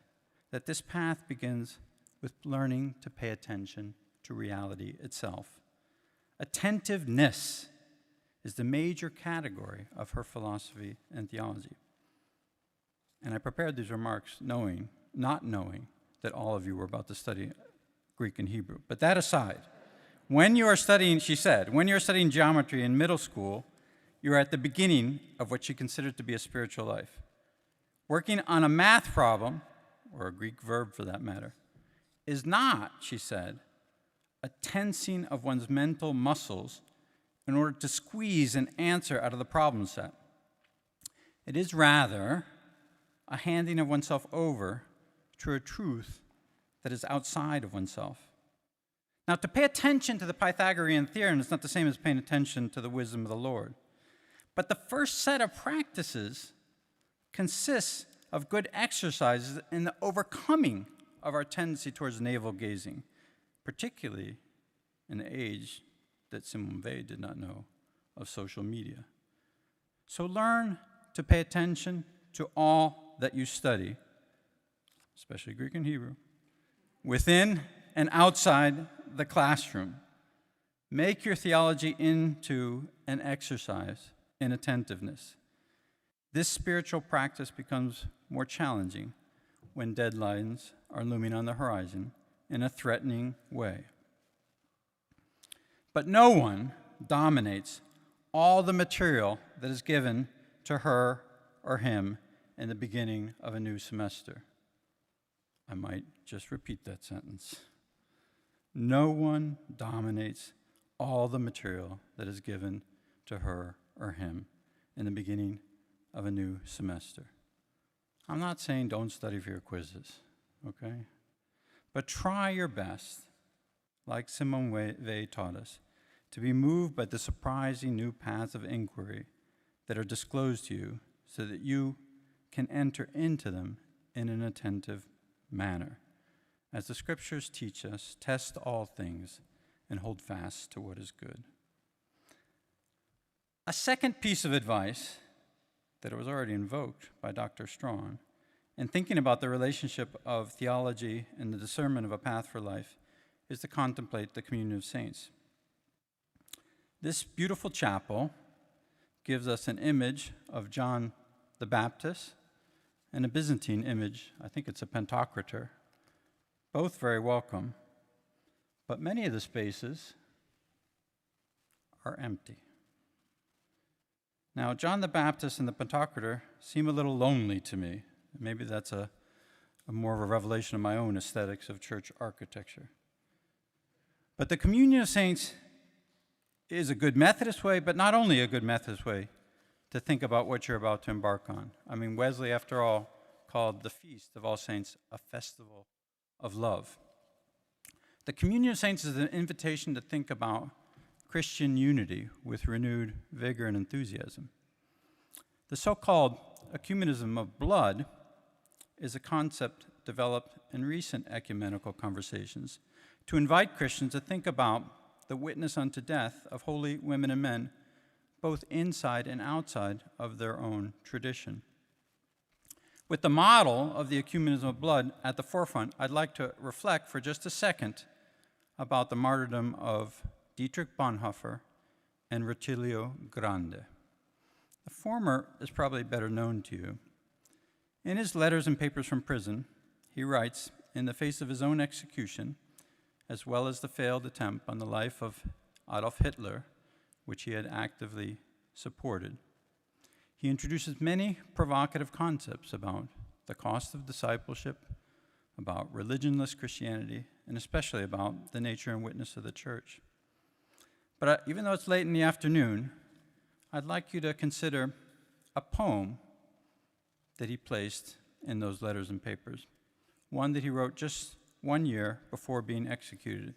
that this path begins with learning to pay attention to reality itself. Attentiveness is the major category of her philosophy and theology. And I prepared these remarks not knowing that all of you were about to study Greek and Hebrew. But that aside, when you are studying, she said, when you're studying geometry in middle school, you're at the beginning of what she considered to be a spiritual life. Working on a math problem, or a Greek verb for that matter, is not, she said, a tensing of one's mental muscles in order to squeeze an answer out of the problem set. It is rather a handing of oneself over to a truth that is outside of oneself. Now, to pay attention to the Pythagorean theorem is not the same as paying attention to the wisdom of the Lord. But the first set of practices consists of good exercises in the overcoming of our tendency towards navel gazing, particularly in the age that Simone Weil did not know of social media. So learn to pay attention to all that you study, especially Greek and Hebrew, within and outside the classroom. Make your theology into an exercise in attentiveness. This spiritual practice becomes more challenging when deadlines are looming on the horizon in a threatening way. But no one dominates all the material that is given to her or him in the beginning of a new semester. I might just repeat that sentence. No one dominates all the material that is given to her or him in the beginning of a new semester. I'm not saying don't study for your quizzes, okay? But try your best, like Simone Weil taught us, to be moved by the surprising new paths of inquiry that are disclosed to you so that you can enter into them in an attentive manner. As the scriptures teach us, test all things and hold fast to what is good. A second piece of advice that was already invoked by Dr. Strong in thinking about the relationship of theology and the discernment of a path for life is to contemplate the communion of saints. This beautiful chapel gives us an image of John the Baptist and a Byzantine image. I think it's a Pantocrator. Both very welcome, but many of the spaces are empty. Now, John the Baptist and the Pantocrator seem a little lonely to me. Maybe that's a more of a revelation of my own aesthetics of church architecture. But the communion of saints is a good Methodist way, but not only a good Methodist way to think about what you're about to embark on. I mean, Wesley, after all, called the Feast of All Saints a festival of love. The communion of saints is an invitation to think about Christian unity with renewed vigor and enthusiasm. The so-called ecumenism of blood is a concept developed in recent ecumenical conversations to invite Christians to think about the witness unto death of holy women and men, both inside and outside of their own tradition. With the model of the ecumenism of blood at the forefront, I'd like to reflect for just a second about the martyrdom of Dietrich Bonhoeffer and Rutilio Grande. The former is probably better known to you. In his letters and papers from prison, he writes, in the face of his own execution, as well as the failed attempt on the life of Adolf Hitler, which he had actively supported, he introduces many provocative concepts about the cost of discipleship, about religionless Christianity, and especially about the nature and witness of the church. But even though it's late in the afternoon, I'd like you to consider a poem that he placed in those letters and papers, one that he wrote just 1 year before being executed.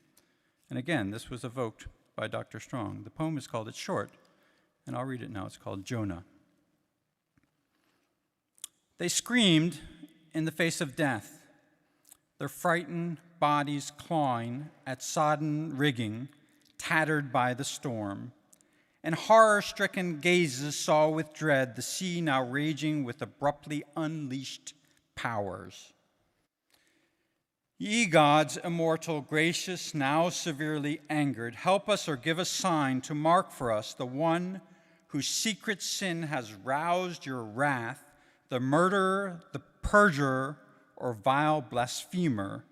And again, this was evoked by Dr. Strong. The poem is called, it's short, and I'll read it now. It's called Jonah. They screamed in the face of death, their frightened bodies clawing at sodden rigging, tattered by the storm, and horror-stricken gazes saw with dread the sea now raging with abruptly unleashed powers. Ye gods, immortal, gracious, now severely angered, help us or give a sign to mark for us the one whose secret sin has roused your wrath, the murderer, the perjurer, or vile blasphemer,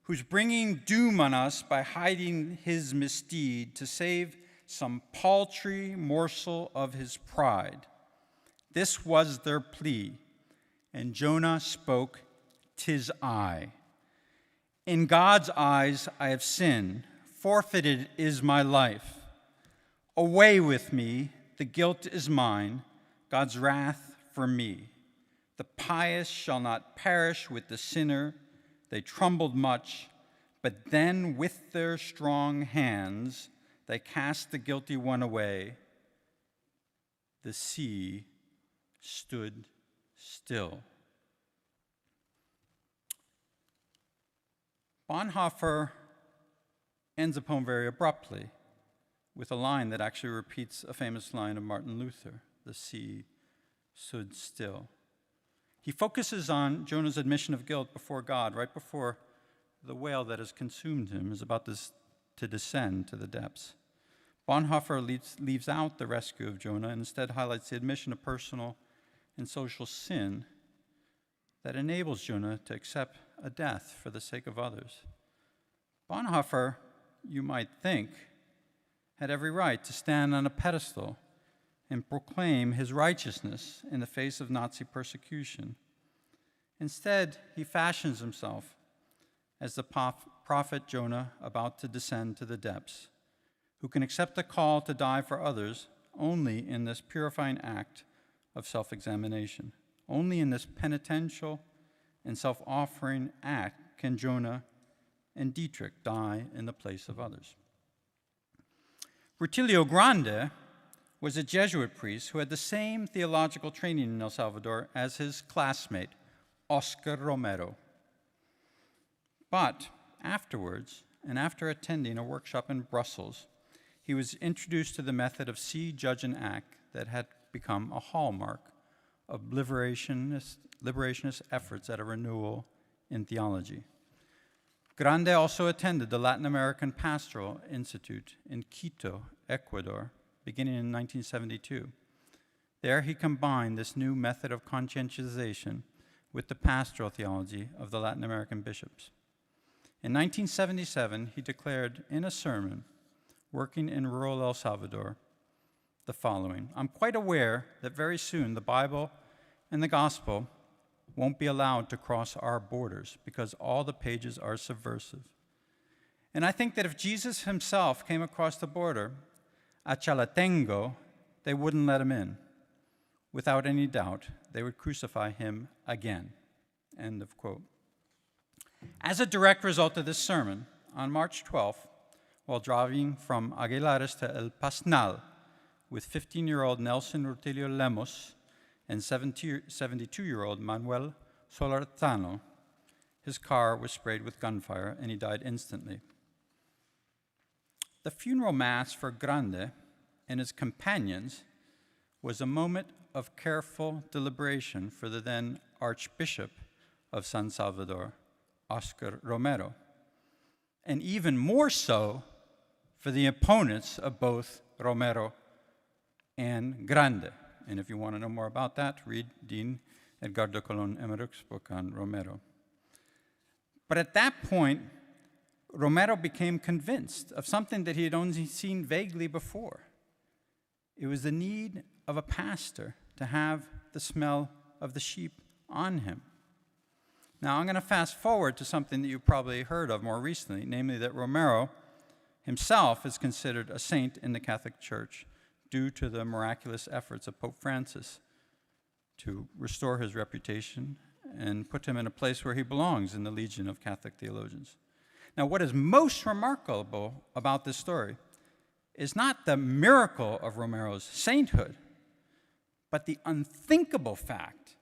who's bringing doom on us by hiding his misdeed to save some paltry morsel of his pride. This was their plea, and Jonah spoke, "'Tis I. In God's eyes I have sinned, forfeited is my life. Away with me, the guilt is mine, God's wrath for me. The pious shall not perish with the sinner. They trembled much, but then with their strong hands they cast the guilty one away. The sea stood still." Bonhoeffer ends the poem very abruptly with a line that actually repeats a famous line of Martin Luther: "The sea stood still." He focuses on Jonah's admission of guilt before God, right before the whale that has consumed him is about to descend to the depths. Bonhoeffer leaves out the rescue of Jonah and instead highlights the admission of personal and social sin that enables Jonah to accept a death for the sake of others. Bonhoeffer, you might think, had every right to stand on a pedestal and proclaim his righteousness in the face of Nazi persecution. Instead, he fashions himself as the prophet Jonah about to descend to the depths, who can accept the call to die for others only in this purifying act of self-examination. Only in this penitential and self-offering act can Jonah and Dietrich die in the place of others. Rutilio Grande was a Jesuit priest who had the same theological training in El Salvador as his classmate, Oscar Romero. But afterwards, and after attending a workshop in Brussels, he was introduced to the method of see, judge, and act that had become a hallmark of liberationist efforts at a renewal in theology. Grande also attended the Latin American Pastoral Institute in Quito, Ecuador, beginning in 1972. There he combined this new method of conscientization with the pastoral theology of the Latin American bishops. In 1977, he declared in a sermon, working in rural El Salvador, the following: "I'm quite aware that very soon the Bible and the gospel won't be allowed to cross our borders because all the pages are subversive. And I think that if Jesus himself came across the border, a Chalatengo, they wouldn't let him in. Without any doubt, they would crucify him again." End of quote. As a direct result of this sermon, on March 12th, while driving from Aguilares to El Pasnal with 15-year-old Nelson Rutilio Lemos and 72-year-old Manuel Solorzano, his car was sprayed with gunfire and he died instantly. The funeral mass for Grande and his companions was a moment of careful deliberation for the then Archbishop of San Salvador, Oscar Romero, and even more so for the opponents of both Romero and Grande. And if you want to know more about that, read Dean Edgardo Colón Emerich's book on Romero. But at that point, Romero became convinced of something that he had only seen vaguely before. It was the need of a pastor to have the smell of the sheep on him. Now, I'm going to fast forward to something that you've probably heard of more recently, namely that Romero himself is considered a saint in the Catholic Church due to the miraculous efforts of Pope Francis to restore his reputation and put him in a place where he belongs in the legion of Catholic theologians. Now, what is most remarkable about this story is not the miracle of Romero's sainthood, but the unthinkable fact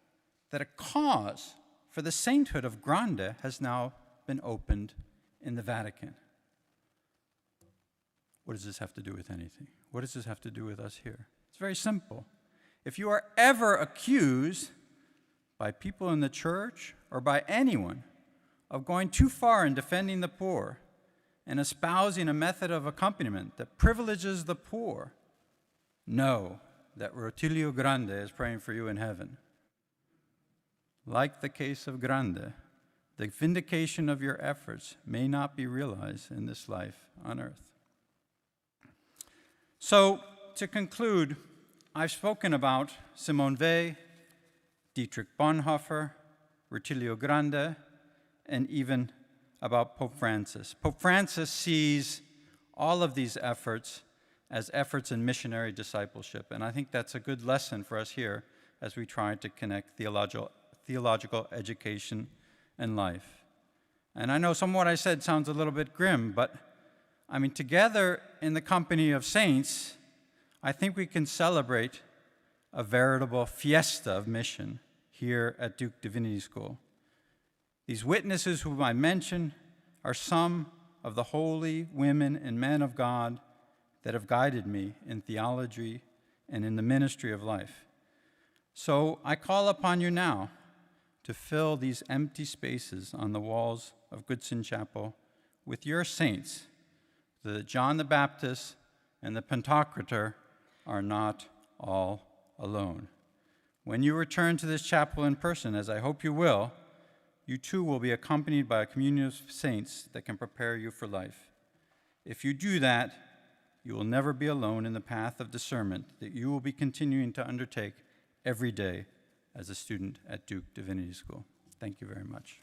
that a cause for the sainthood of Grande has now been opened in the Vatican. What does this have to do with anything? What does this have to do with us here? It's very simple. If you are ever accused by people in the church or by anyone of going too far in defending the poor and espousing a method of accompaniment that privileges the poor, know that Rutilio Grande is praying for you in heaven. Like the case of Grande, the vindication of your efforts may not be realized in this life on earth. So, to conclude, I've spoken about Simone Weil, Dietrich Bonhoeffer, Rutilio Grande, and even about Pope Francis. Pope Francis sees all of these efforts as efforts in missionary discipleship, and I think that's a good lesson for us here as we try to connect theological education and life. And I know some of what I said sounds a little bit grim, but I mean, together in the company of saints, I think we can celebrate a veritable fiesta of mission here at Duke Divinity School. These witnesses whom I mentioned are some of the holy women and men of God that have guided me in theology and in the ministry of life. So I call upon you now to fill these empty spaces on the walls of Goodson Chapel with your saints, so that John the Baptist and the Pantocrator are not all alone. When you return to this chapel in person, as I hope you will, you too will be accompanied by a communion of saints that can prepare you for life. If you do that, you will never be alone in the path of discernment that you will be continuing to undertake every day as a student at Duke Divinity School. Thank you very much.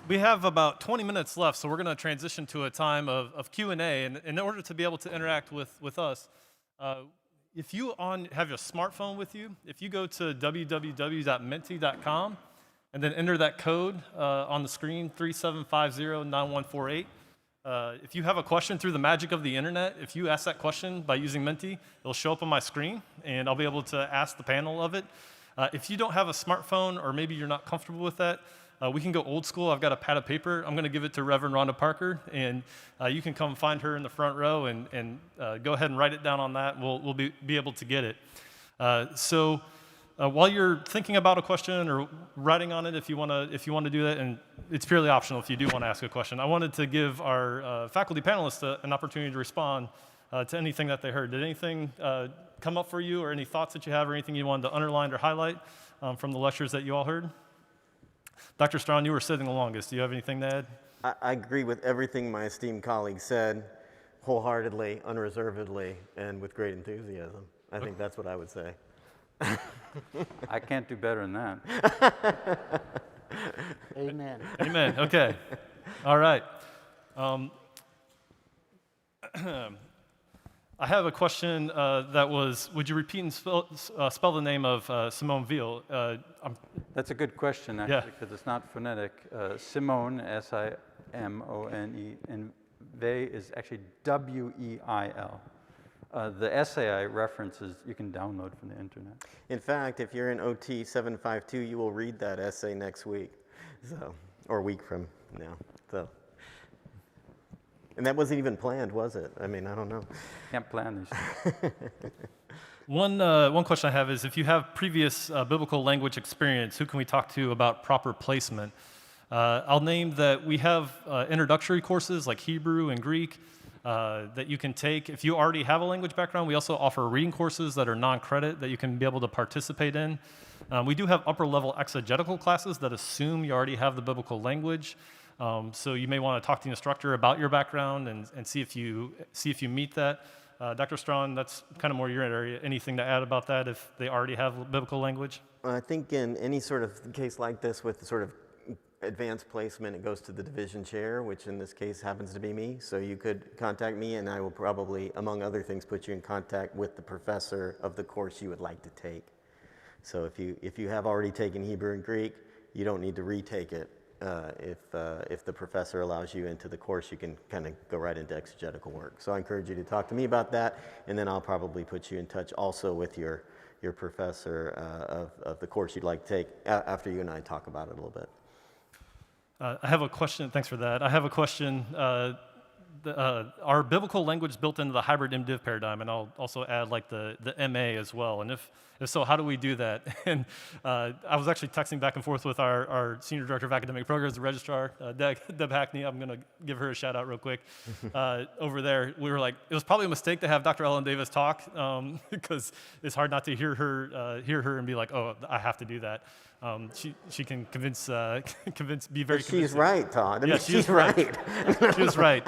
We have about 20 minutes left, so we're going to transition to a time of Q&A. And in order to be able to interact with us, if you have your smartphone with you, if you go to www.menti.com and then enter that code on the screen, 37509148, if you have a question through the magic of the internet, if you ask that question by using Menti, it'll show up on my screen, and I'll be able to ask the panel of it. If you don't have a smartphone, or maybe you're not comfortable with that, we can go old school. I've got a pad of paper. I'm going to give it to Reverend Rhonda Parker, and you can come find her in the front row and go ahead and write it down on that. We'll be able to get it. So while you're thinking about a question or writing on it, if you want to do that, and it's purely optional if you do want to ask a question, I wanted to give our faculty panelists an opportunity to respond to anything that they heard. Did anything come up for you, or any thoughts that you have, or anything you wanted to underline or highlight from the lectures that you all heard? Dr. Strawn, you were sitting the longest. Do you have anything to add? I agree with everything my esteemed colleague said, wholeheartedly, unreservedly, and with great enthusiasm. I think that's what I would say. I can't do better than that. Amen. Amen. Okay. All right. I have a question that was, would you repeat and spell the name of Simone Weil? That's a good question, actually, because it's not phonetic. Simone, S-I-M-O-N-E, and Weil is actually W-E-I-L. The essay I reference you can download from the internet. In fact, if you're in OT 752, you will read that essay next week, or a week from now. And that wasn't even planned, was it? I mean, I don't know. Can't plan these things. One question I have is, if you have previous biblical language experience, who can we talk to about proper placement? I'll name that we have introductory courses like Hebrew and Greek that you can take. If you already have a language background, we also offer reading courses that are non-credit that you can be able to participate in. We do have upper-level exegetical classes that assume you already have the biblical language. So you may want to talk to the instructor about your background and see if you meet that. Dr. Strawn, that's kind of more your area. Anything to add about that if they already have biblical language? I think in any sort of case like this with sort of advanced placement, it goes to the division chair, which in this case happens to be me. So you could contact me, and I will probably, among other things, put you in contact with the professor of the course you would like to take. So if you have already taken Hebrew and Greek, you don't need to retake it. If the professor allows you into the course, you can kind of go right into exegetical work. So I encourage you to talk to me about that, and then I'll probably put you in touch also with your professor of the course you'd like to take after you and I talk about it a little bit. I have a question. Thanks for that. I have a question. Are biblical language built into the hybrid MDiv paradigm? And I'll also add like the MA as well. And if so, how do we do that? And I was actually texting back and forth with our Senior Director of Academic Programs, the Registrar, Deb Hackney. I'm going to give her a shout out real quick. Over there, we were like, it was probably a mistake to have Dr. Ellen Davis talk because it's hard not to hear her and be like, oh, I have to do that. She can convince, be very convincing. She's right, Todd. I mean, Yeah, she's right. She was right.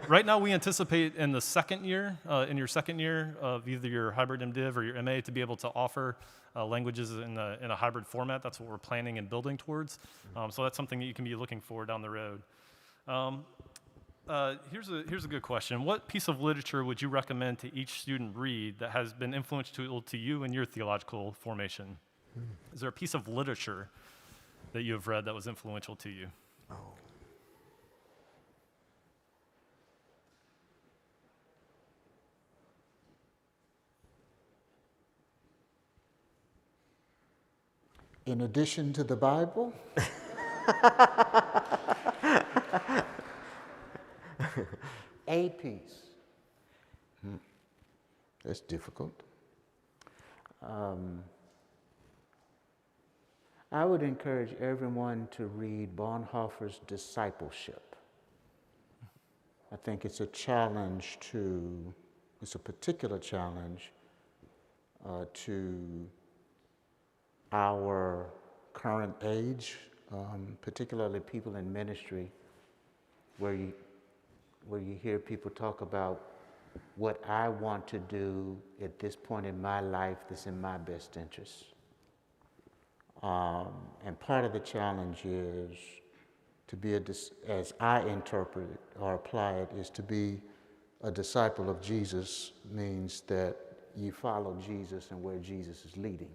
Right now, we anticipate in the second year, in your second year of either your hybrid MDiv or your MA, to be able to offer languages in a hybrid format. That's what we're planning and building towards. So that's something that you can be looking for down the road. Here's a good question. What piece of literature would you recommend to each student read that has been influential to you in your theological formation? Is there a piece of literature that you have read that was influential to you? Oh. In addition to the Bible, a piece. That's difficult. I would encourage everyone to read Bonhoeffer's Discipleship. I think it's a particular challenge to our current age, particularly people in ministry, where you hear people talk about what I want to do at this point in my life that's in my best interest. And part of the challenge is to be as I interpret it or apply it, is to be a disciple of Jesus means that you follow Jesus and where Jesus is leading.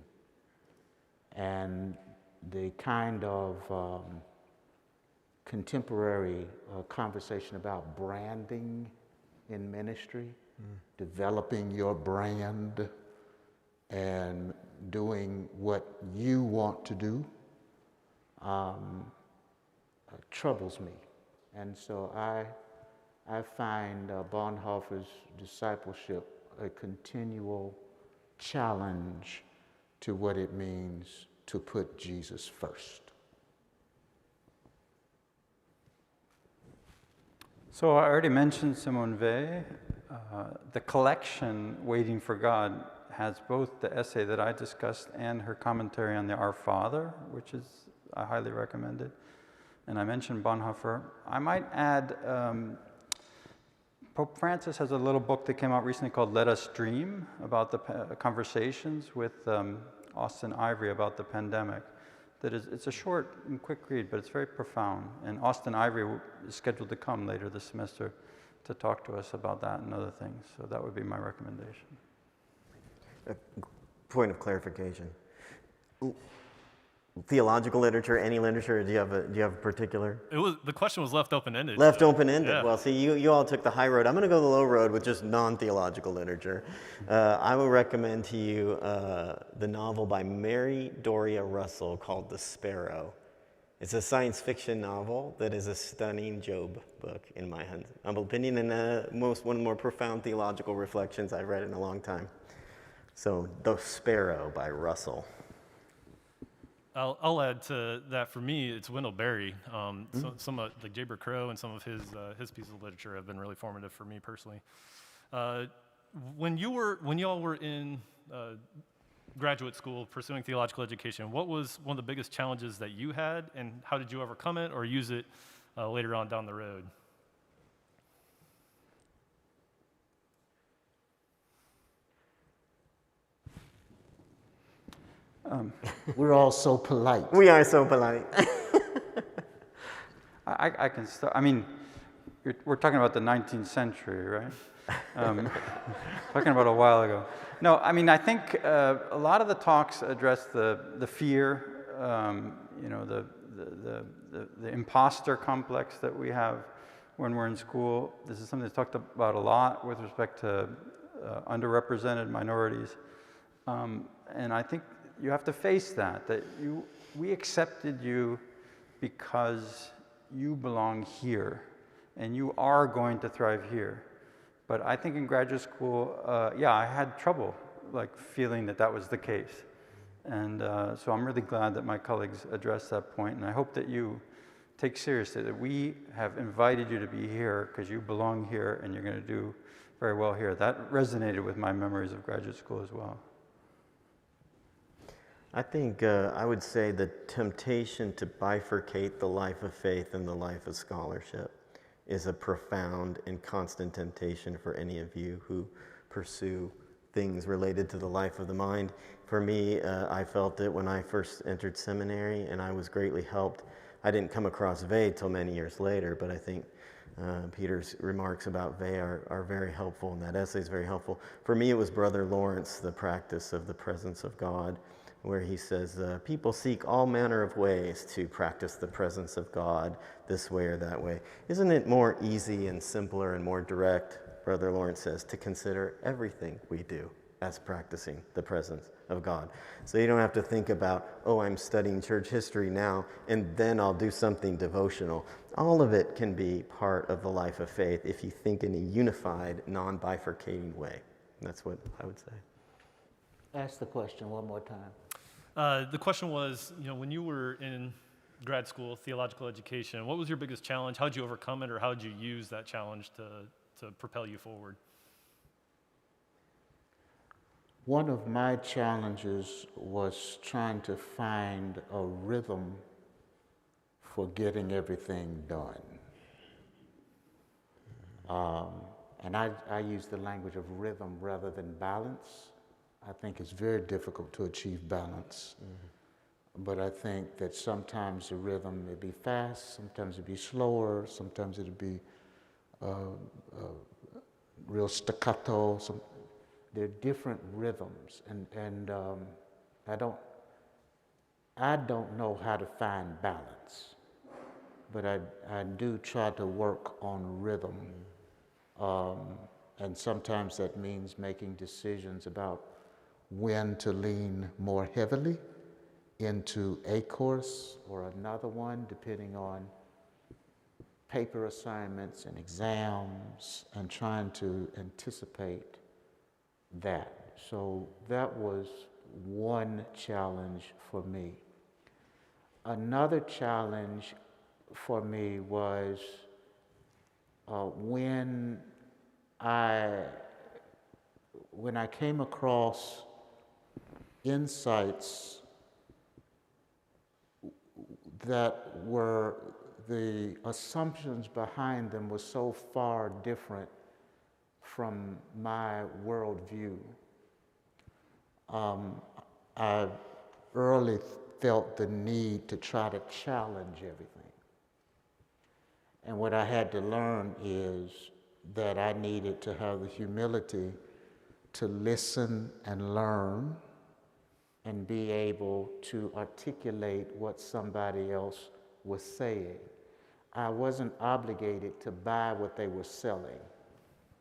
And the kind of contemporary conversation about branding in ministry, developing your brand and doing what you want to do troubles me. And so I find Bonhoeffer's Discipleship a continual challenge to what it means to put Jesus first. So I already mentioned Simone Weil. The collection, Waiting for God, has both the essay that I discussed and her commentary on the Our Father, which is I highly recommend it. And I mentioned Bonhoeffer. I might add, Pope Francis has a little book that came out recently called Let Us Dream, about the conversations with Austin Ivory about the pandemic. It's a short and quick read, but it's very profound. And Austin Ivory is scheduled to come later this semester to talk to us about that and other things. So that would be my recommendation. A point of clarification. Theological literature, any literature, or do you have a particular? The question was left open-ended. Left open-ended. Yeah. Well, see, you all took the high road. I'm going to go the low road with just non-theological literature. I will recommend to you the novel by Mary Doria Russell called The Sparrow. It's a science fiction novel that is a stunning Job book, in my humble opinion, and one of the more profound theological reflections I've read in a long time. So, The Sparrow by Russell. I'll add to that. For me, it's Wendell Berry. Some of like Jaber Crow and some of his pieces of literature have been really formative for me personally. When y'all were in graduate school pursuing theological education, what was one of the biggest challenges that you had, and how did you overcome it or use it later on down the road? We're all so polite. We are so polite. I can start. I mean, we're talking about the 19th century, right? Talking about a while ago. No, I mean, I think a lot of the talks address the fear, the imposter complex that we have when we're in school. This is something that's talked about a lot with respect to underrepresented minorities. And I think you have to face that we accepted you because you belong here and you are going to thrive here. But I think in graduate school, I had trouble like feeling that that was the case. And so I'm really glad that my colleagues addressed that point, and I hope that you take seriously that we have invited you to be here because you belong here and you're going to do very well here. That resonated with my memories of graduate school as well. I think I would say the temptation to bifurcate the life of faith and the life of scholarship is a profound and constant temptation for any of you who pursue things related to the life of the mind. For me, I felt it when I first entered seminary, and I was greatly helped. I didn't come across Vey till many years later, but I think Peter's remarks about Vey are very helpful, and that essay is very helpful. For me, it was Brother Lawrence, The Practice of the Presence of God, where he says, people seek all manner of ways to practice the presence of God this way or that way. Isn't it more easy and simpler and more direct, Brother Lawrence says, to consider everything we do as practicing the presence of God? So you don't have to think about, oh, I'm studying church history now, and then I'll do something devotional. All of it can be part of the life of faith if you think in a unified, non-bifurcating way. That's what I would say. Ask the question one more time. The question was, when you were in grad school, theological education, what was your biggest challenge? How did you overcome it, or how did you use that challenge to propel you forward? One of my challenges was trying to find a rhythm for getting everything done. And I use the language of rhythm rather than balance. I think it's very difficult to achieve balance. Mm-hmm. But I think that sometimes the rhythm may be fast, sometimes it'd be slower, sometimes it'd be real staccato. There are different rhythms, and I don't know how to find balance, but I do try to work on rhythm. And sometimes that means making decisions about when to lean more heavily into a course or another one, depending on paper assignments and exams, and trying to anticipate that. So that was one challenge for me. Another challenge for me was when I came across insights that were, the assumptions behind them were so far different from my worldview. I early felt the need to try to challenge everything. And what I had to learn is that I needed to have the humility to listen and learn and be able to articulate what somebody else was saying. I wasn't obligated to buy what they were selling.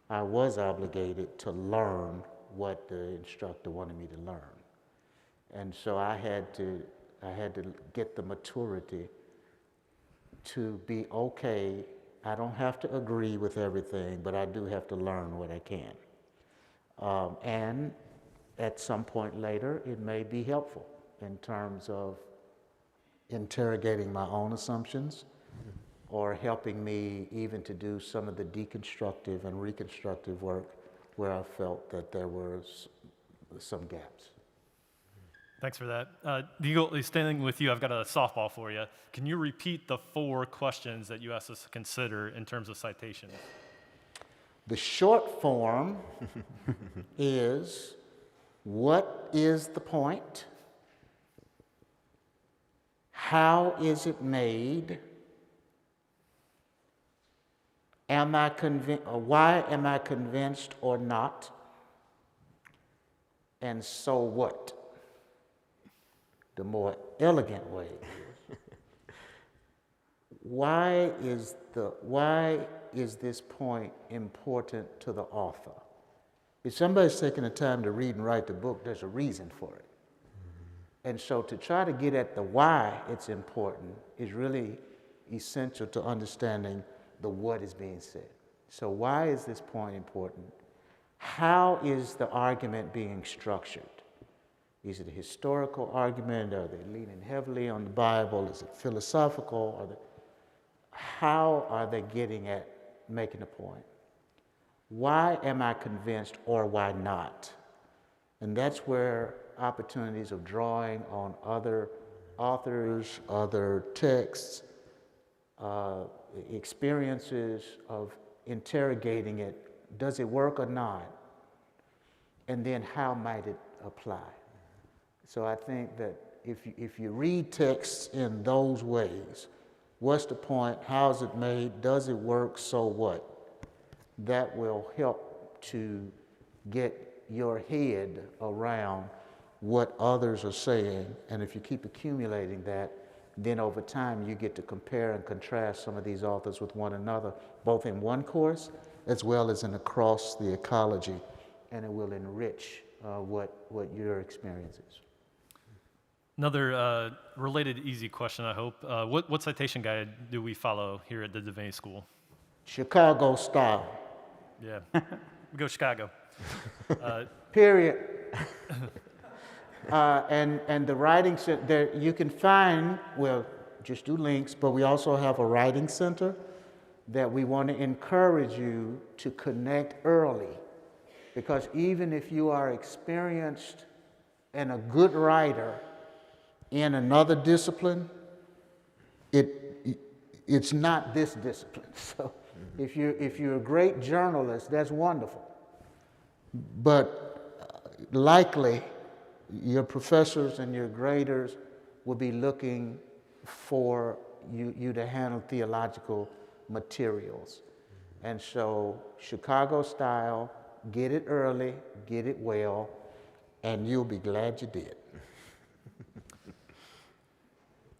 I was obligated to learn what the instructor wanted me to learn. And so I had to get the maturity to be okay. I don't have to agree with everything, but I do have to learn what I can. And at some point later, it may be helpful in terms of interrogating my own assumptions or helping me even to do some of the deconstructive and reconstructive work where I felt that there was some gaps. Thanks for that. Deagle, standing with you, I've got a softball for you. Can you repeat the 4 questions that you asked us to consider in terms of citations? The short form is, what is the point? How is it made? Why am I convinced or not? And so what? The more elegant way is, why is this point important to the author? If somebody's taking the time to read and write the book, there's a reason for it. And so to try to get at the why it's important is really essential to understanding the what is being said. So why is this point important? How is the argument being structured? Is it a historical argument? Are they leaning heavily on the Bible? Is it philosophical? How are they getting at making a point? Why am I convinced or why not? And that's where opportunities of drawing on other authors, other texts, experiences of interrogating it. Does it work or not? And then how might it apply? So I think that if you read texts in those ways, what's the point? How's it made? Does it work? So what? That will help to get your head around what others are saying. And if you keep accumulating that, then over time you get to compare and contrast some of these authors with one another, both in one course as well as in across the ecology. And it will enrich what your experience is. Another related easy question, I hope. What citation guide do we follow here at the Divinity School? Chicago style. Yeah, we go Chicago. Period. And the writing center, there you can find, well, just do links, but we also have a writing center that we want to encourage you to connect early. Because even if you are experienced and a good writer in another discipline, it's not this discipline. So if you're a great journalist, that's wonderful. But likely your professors and your graders will be looking for you to handle theological materials. And so Chicago style, get it early, get it well, and you'll be glad you did.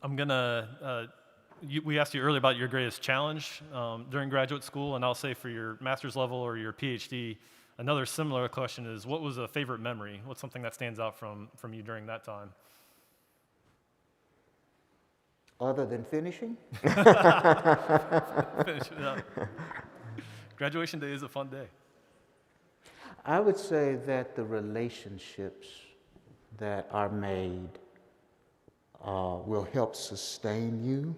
I'm gonna, we asked you earlier about your greatest challenge during graduate school, and I'll say for your master's level or your PhD, another similar question is, what was a favorite memory? What's something that stands out from you during that time? Other than finishing? Finish it up. Graduation day is a fun day. I would say that the relationships that are made will help sustain you,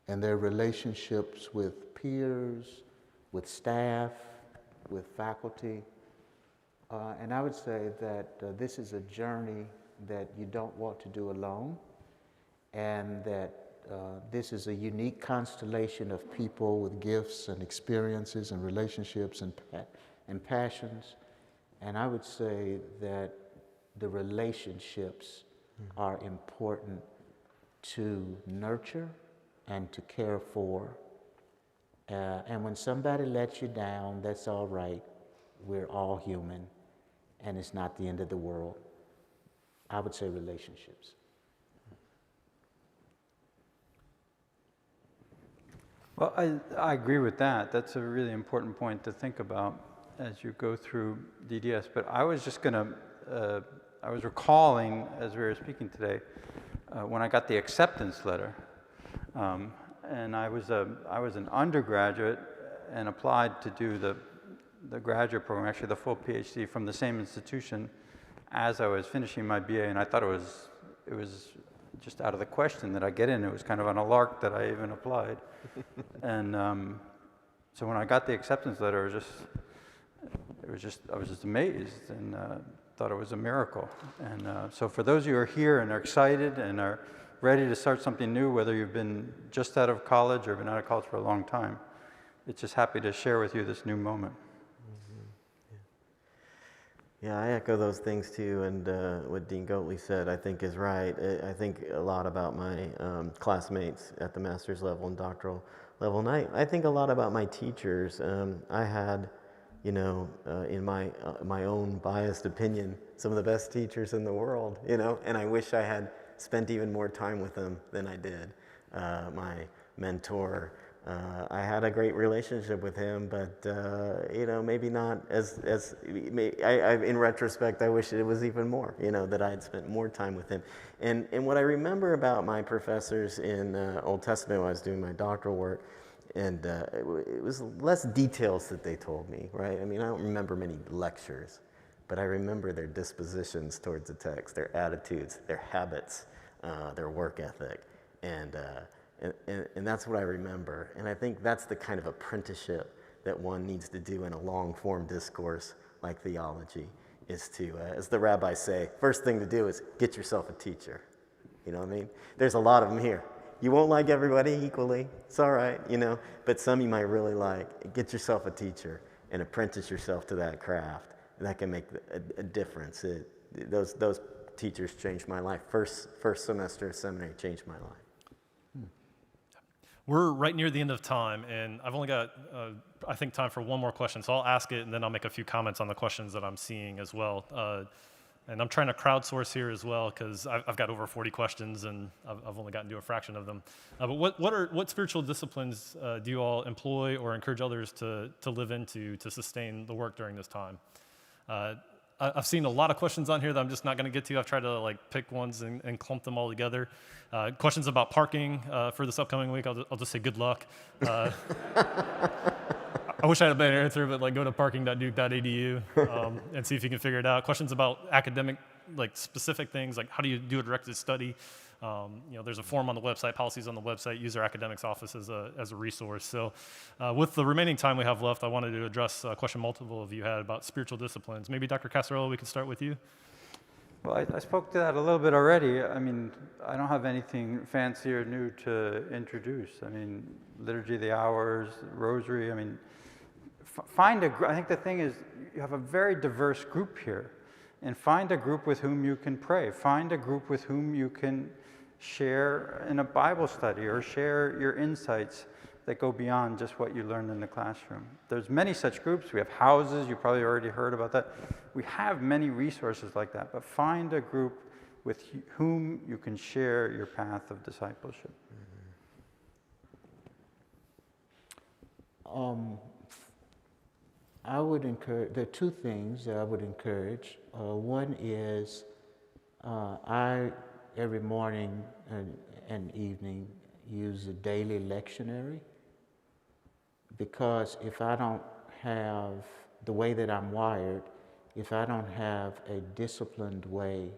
and their relationships with peers, with staff, with faculty. And I would say that this is a journey that you don't want to do alone, and that this is a unique constellation of people with gifts and experiences and relationships and passions. And I would say that the relationships are important to nurture and to care for. And when somebody lets you down, that's all right. We're all human, and it's not the end of the world. I would say relationships. Well, I agree with that. That's a really important point to think about as you go through DDS. But I was just going to, I was recalling as we were speaking today, when I got the acceptance letter. And I was an undergraduate and applied to do the graduate program, actually the full PhD from the same institution as I was finishing my BA, and I thought it was just out of the question that I get in. It was kind of on a lark that I even applied. And so when I got the acceptance letter, I was just amazed and thought it was a miracle. And so for those of you who are here and are excited and are ready to start something new, whether you've been just out of college or been out of college for a long time, it's just happy to share with you this new moment. Yeah, I echo those things too, and what Dean Goatley said I think is right. I think a lot about my classmates at the master's level and doctoral level, and I think a lot about my teachers. I had, in my own biased opinion, some of the best teachers in the world, and I wish I had spent even more time with them than I did. My mentor, I had a great relationship with him, but maybe not in retrospect, I wish it was even more. That I had spent more time with him. And what I remember about my professors in Old Testament when I was doing my doctoral work, and it was less details that they told me, right? I mean, I don't remember many lectures, but I remember their dispositions towards the text, their attitudes, their habits, their work ethic, and that's what I remember. And I think that's the kind of apprenticeship that one needs to do in a long-form discourse like theology, is to, as the rabbis say, first thing to do is get yourself a teacher. You know what I mean? There's a lot of them here. You won't like everybody equally. It's all right, but some you might really like. Get yourself a teacher and apprentice yourself to that craft. And that can make a difference. Those teachers changed my life. First semester of seminary changed my life. We're right near the end of time, and I've only got, I think, time for one more question. So I'll ask it, and then I'll make a few comments on the questions that I'm seeing as well. And I'm trying to crowdsource here as well, because I've got over 40 questions, and I've only gotten to a fraction of them. But what spiritual disciplines do you all employ or encourage others to live into to sustain the work during this time? I've seen a lot of questions on here that I'm just not going to get to. I've tried to pick ones and clump them all together. Questions about parking for this upcoming week. I'll just say good luck. I wish I had a better answer, but go to parking.duke.edu and see if you can figure it out. Questions about academic, specific things, like how do you do a directed study? There's a form on the website, policies on the website. Use our academics office as a resource. So with the remaining time we have left, I wanted to address a question multiple of you had about spiritual disciplines. Maybe Dr. Casarello, we can start with you. Well, I spoke to that a little bit already. I mean, I don't have anything fancy or new to introduce. I mean, Liturgy of the Hours, Rosary. I mean, I think the thing is, you have a very diverse group here, and find a group with whom you can pray. Find a group with whom you can share in a Bible study or share your insights that go beyond just what you learned in the classroom. There's many such groups. We have houses. You probably already heard about that. We have many resources like that, but find a group with whom you can share your path of discipleship. I would encourage, there are two things that I would encourage. One is I, every morning and evening, use a daily lectionary, because if I don't have, the way that I'm wired, if I don't have a disciplined way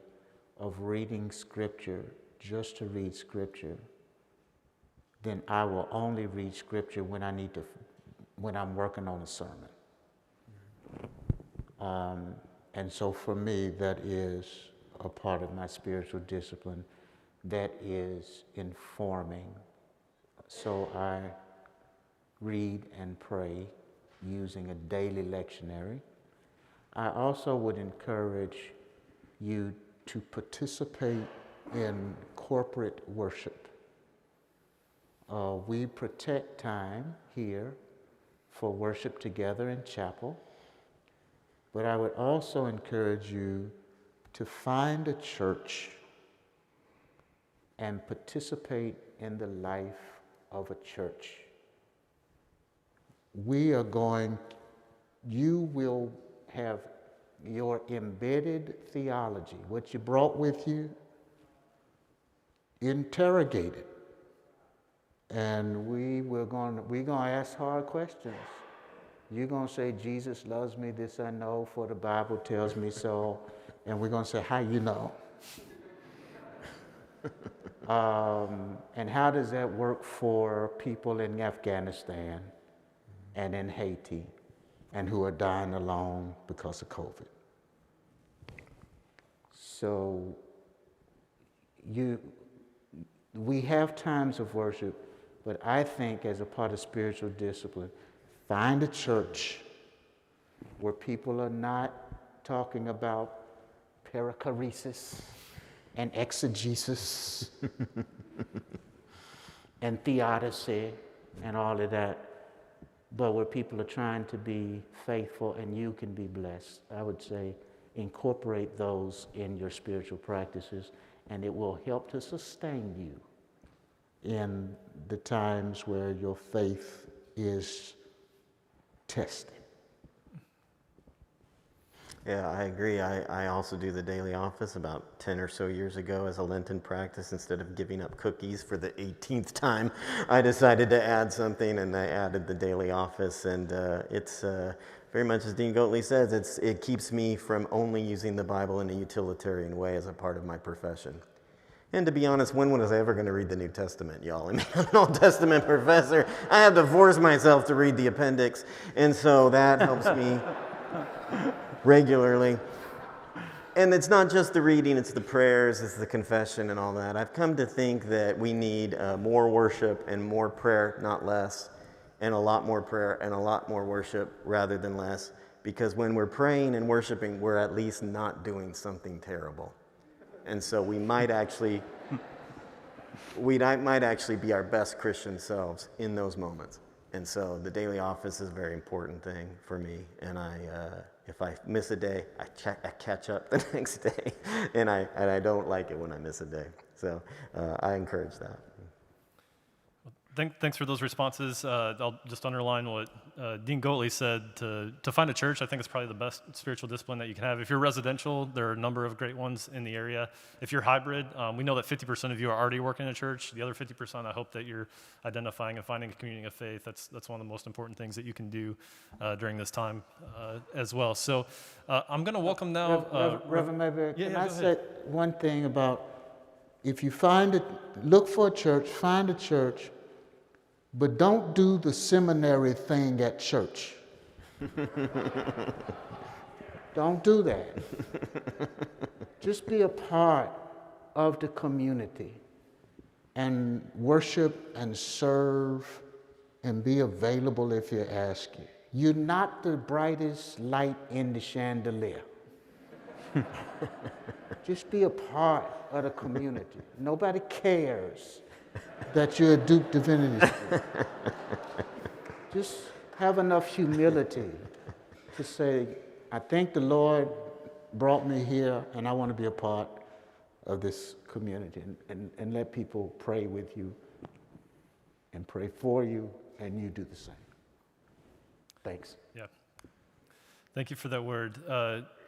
of reading Scripture just to read Scripture, then I will only read Scripture when I'm working on a sermon. And so for me, that is a part of my spiritual discipline that is informing. So I read and pray using a daily lectionary. I also would encourage you to participate in corporate worship. We protect time here for worship together in chapel. But I would also encourage you to find a church and participate in the life of a church. You will have your embedded theology, what you brought with you, interrogated. And we're going to ask hard questions. You're going to say, Jesus loves me, this I know, for the Bible tells me so. And we're going to say, how you know? And how does that work for people in Afghanistan and in Haiti and who are dying alone because of COVID? So we have times of worship, but I think as a part of spiritual discipline, find a church where people are not talking about perichoresis and exegesis and theodicy and all of that, but where people are trying to be faithful and you can be blessed. I would say incorporate those in your spiritual practices, and it will help to sustain you in the times where your faith is tested. Yeah, I agree. I also do the daily office about 10 or so years ago as a Lenten practice. Instead of giving up cookies for the 18th time, I decided to add something, and I added the daily office. And it's very much as Dean Goatley says, it keeps me from only using the Bible in a utilitarian way as a part of my profession. And to be honest, when was I ever going to read the New Testament, y'all? I mean, I'm an Old Testament professor. I have to force myself to read the appendix, and so that helps me regularly. And it's not just the reading, it's the prayers, it's the confession and all that. I've come to think that we need more worship and more prayer, not less, and a lot more prayer and a lot more worship rather than less, because when we're praying and worshiping, we're at least not doing something terrible. And so we might actually be our best Christian selves in those moments. And so the daily office is a very important thing for me. And if I miss a day, I catch up the next day. And I don't like it when I miss a day. So I encourage that. Thanks for those responses. I'll just underline what Dean Goatley said. To find a church, I think it's probably the best spiritual discipline that you can have. If you're residential, there are a number of great ones in the area. If you're hybrid, we know that 50% of you are already working in a church. The other 50%, I hope that you're identifying and finding a community of faith. That's one of the most important things that you can do during this time as well. So I'm going to welcome now. Reverend Mayberry, yeah, can I go say one thing about if you look for a church, find a church, but don't do the seminary thing at church. Don't do that. Just be a part of the community and worship and serve and be available if you're asked. You're not the brightest light in the chandelier. Just be a part of the community. Nobody cares that you're at Duke Divinity School. Just have enough humility to say, I think the Lord brought me here and I want to be a part of this community, and let people pray with you and pray for you, and you do the same. Thanks. Yeah. Thank you for that word.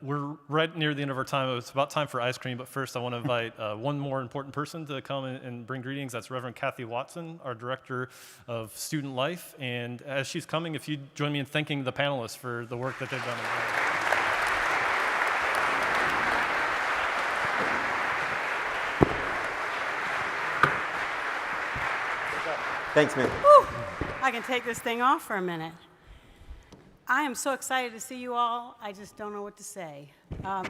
We're right near the end of our time. It's about time for ice cream, but first I want to invite one more important person to come and bring greetings. That's Reverend Kathy Watson, our Director of Student Life. And as she's coming, if you'd join me in thanking the panelists for the work that they've done. Thanks, man. Whew. I can take this thing off for a minute. I am so excited to see you all. I just don't know what to say.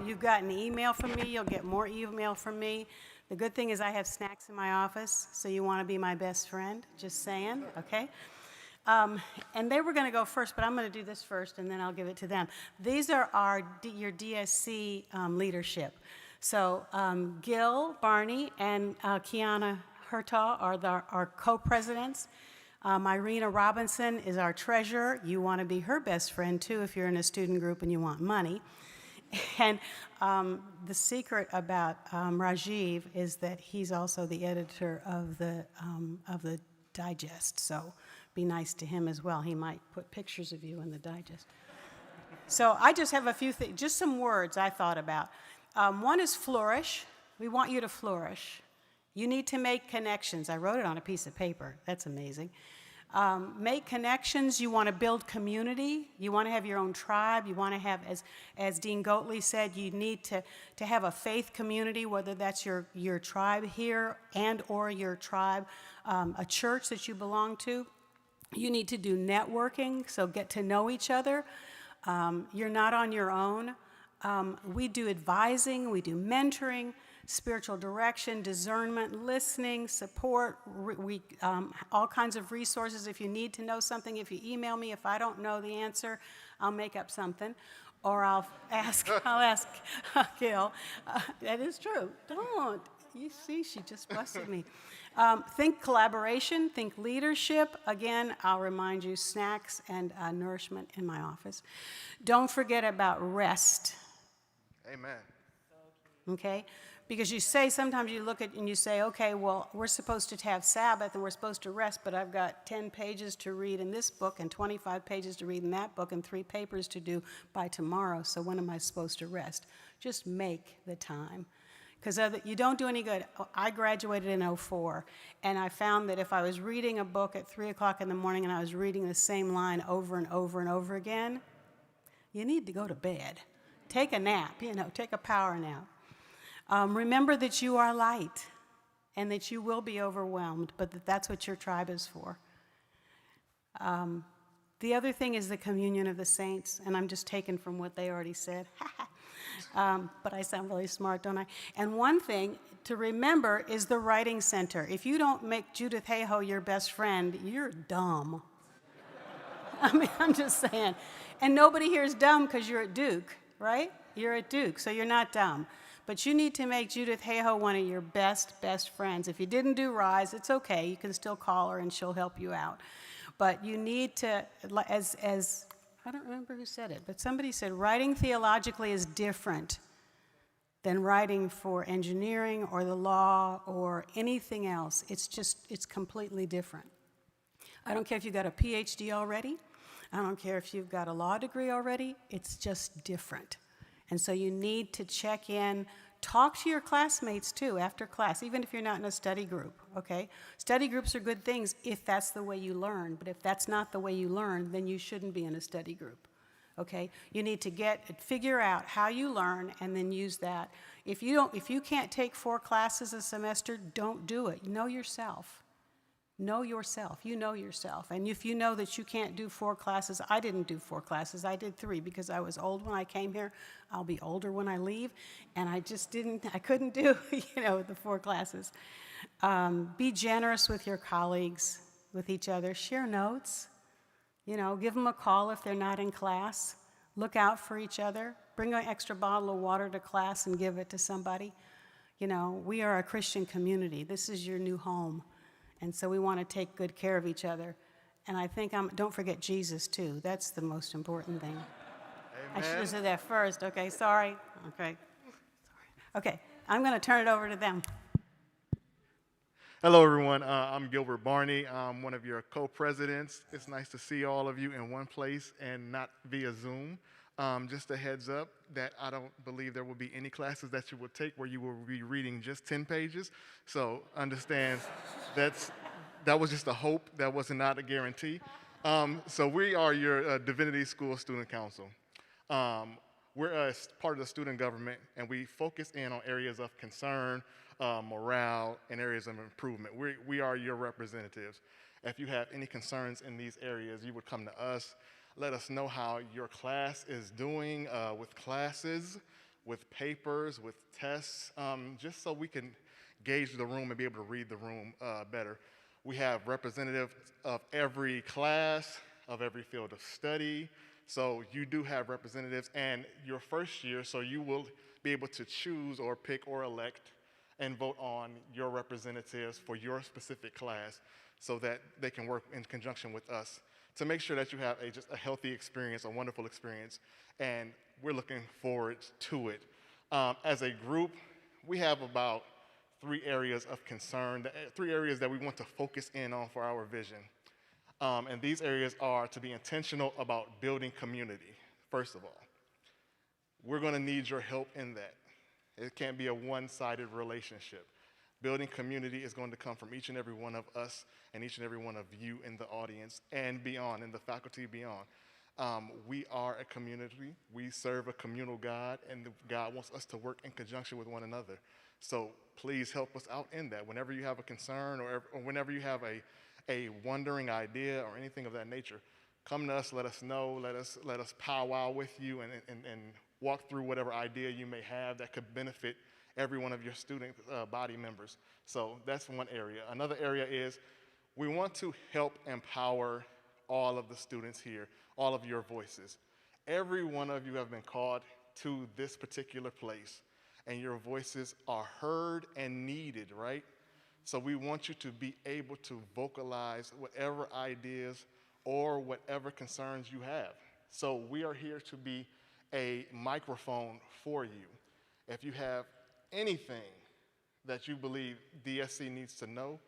You've got an email from me. You'll get more email from me. The good thing is I have snacks in my office, so you want to be my best friend. Just saying, okay? And they were going to go first, but I'm going to do this first, and then I'll give it to them. These are your DSC leadership. So Gil Barney and Kiana Hertaw are our co-presidents. Irina Robinson is our treasurer. You want to be her best friend, too, if you're in a student group and you want money. And the secret about Rajiv is that he's also the editor of the digest. So be nice to him as well. He might put pictures of you in the digest. So I just have a few things, just some words I thought about. One is flourish. We want you to flourish. You need to make connections. I wrote it on a piece of paper. That's amazing. Make connections. You want to build community. You want to have your own tribe. You want to have, as Dean Goatley said, you need to have a faith community, whether that's your tribe here and or your tribe, a church that you belong to. You need to do networking, so get to know each other. You're not on your own. We do advising. We do mentoring, spiritual direction, discernment, listening, support, all kinds of resources. If you need to know something, if you email me, if I don't know the answer, I'll make up something, or I'll ask Gil. That is true. Don't. You see, she just busted me. Think collaboration, think leadership. Again, I'll remind you, snacks and nourishment in my office. Don't forget about rest. Amen. Okay? Because sometimes you look at and you say, okay, well, we're supposed to have Sabbath and we're supposed to rest, but I've got 10 pages to read in this book and 25 pages to read in that book and 3 papers to do by tomorrow, so when am I supposed to rest? Just make the time. Because you don't do any good. I graduated in '04, and I found that if I was reading a book at 3 o'clock in the morning and I was reading the same line over and over and over again, you need to go to bed. Take a nap, take a power nap. Remember that you are light and that you will be overwhelmed, but that's what your tribe is for. The other thing is the communion of the saints, and I'm just taking from what they already said. But I sound really smart, don't I? And one thing to remember is the writing center. If you don't make Judith Hayhoe your best friend, you're dumb. I mean, I'm just saying. And nobody here is dumb because you're at Duke, right? You're at Duke, so you're not dumb. But you need to make Judith Hayhoe one of your best friends. If you didn't do RISE, it's okay. You can still call her and she'll help you out. But you need to, as I don't remember who said it, but somebody said writing theologically is different than writing for engineering or the law or anything else. It's completely different. I don't care if you've got a PhD already. I don't care if you've got a law degree already. It's just different. And so you need to check in, talk to your classmates too after class, even if you're not in a study group, okay? Study groups are good things if that's the way you learn, but if that's not the way you learn, then you shouldn't be in a study group, okay? You need to figure out how you learn and then use that. If you can't take 4 classes a semester, don't do it. Know yourself. Know yourself. You know yourself. And if you know that you can't do 4 classes, I didn't do 4 classes. I did 3 because I was old when I came here. I'll be older when I leave. And I couldn't do, the 4 classes. Be generous with your colleagues, with each other. Share notes. Give them a call if they're not in class. Look out for each other. Bring an extra bottle of water to class and give it to somebody. We are a Christian community. This is your new home. And so we want to take good care of each other. And I think don't forget Jesus, too. That's the most important thing. Amen. I should have said that first. Okay, sorry. Okay, I'm going to turn it over to them. Hello, everyone. I'm Gilbert Barney. I'm one of your co-presidents. It's nice to see all of you in one place and not via Zoom. Just a heads up that I don't believe there will be any classes that you will take where you will be reading just 10 pages. So understand that was just a hope. That was not a guarantee. So we are your Divinity School Student Council. We're a part of the student government, and we focus in on areas of concern, morale, and areas of improvement. We are your representatives. If you have any concerns in these areas, you would come to us. Let us know how your class is doing with classes, with papers, with tests, just so we can gauge the room and be able to read the room better. We have representatives of every class, of every field of study. So you do have representatives, and your first year, so you will be able to choose or pick or elect and vote on your representatives for your specific class so that they can work in conjunction with us to make sure that you have just a healthy experience, a wonderful experience, and we're looking forward to it. As a group, we have about 3 areas of concern, 3 areas that we want to focus in on for our vision. And these areas are to be intentional about building community, first of all. We're going to need your help in that. It can't be a one-sided relationship. Building community is going to come from each and every one of us and each and every one of you in the audience and beyond, and the faculty beyond. We are a community. We serve a communal God, and God wants us to work in conjunction with one another. So please help us out in that. Whenever you have a concern or whenever you have a wondering idea or anything of that nature, come to us, let us know, let us powwow with you and walk through whatever idea you may have that could benefit every one of your student body members. So that's one area. Another area is we want to help empower all of the students here, all of your voices. Every one of you have been called to this particular place, and your voices are heard and needed, right? So we want you to be able to vocalize whatever ideas or whatever concerns you have. So we are here to be a microphone for you. If you have anything that you believe DSC needs to know,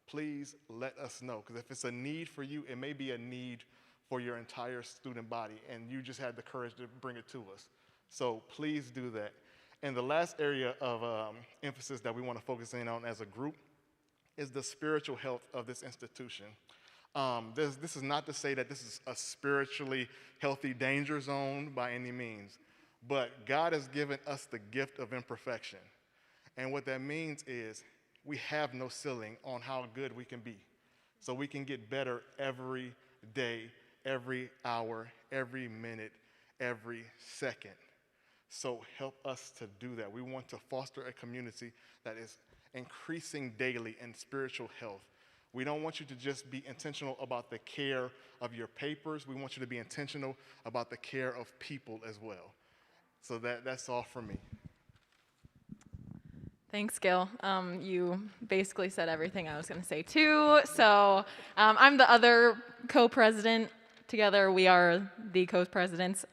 please let us know. Because if it's a need for you, it may be a need for your entire student body, and you just had the courage to bring it to us. So please do that. And the last area of emphasis that we want to focus in on as a group is the spiritual health of this institution. This is not to say that this is a spiritually healthy danger zone by any means, but God has given us the gift of imperfection. And what that means is we have no ceiling on how good we can be. So we can get better every day, every hour, every minute, every second. So help us to do that. We want to foster a community that is increasing daily in spiritual health. We don't want you to just be intentional about the care of your papers. We want you to be intentional about the care of people as well. So that's all from me. Thanks, Gil. You basically said everything I was going to say, too. So I'm the other co-president. Together, we are the co-presidents.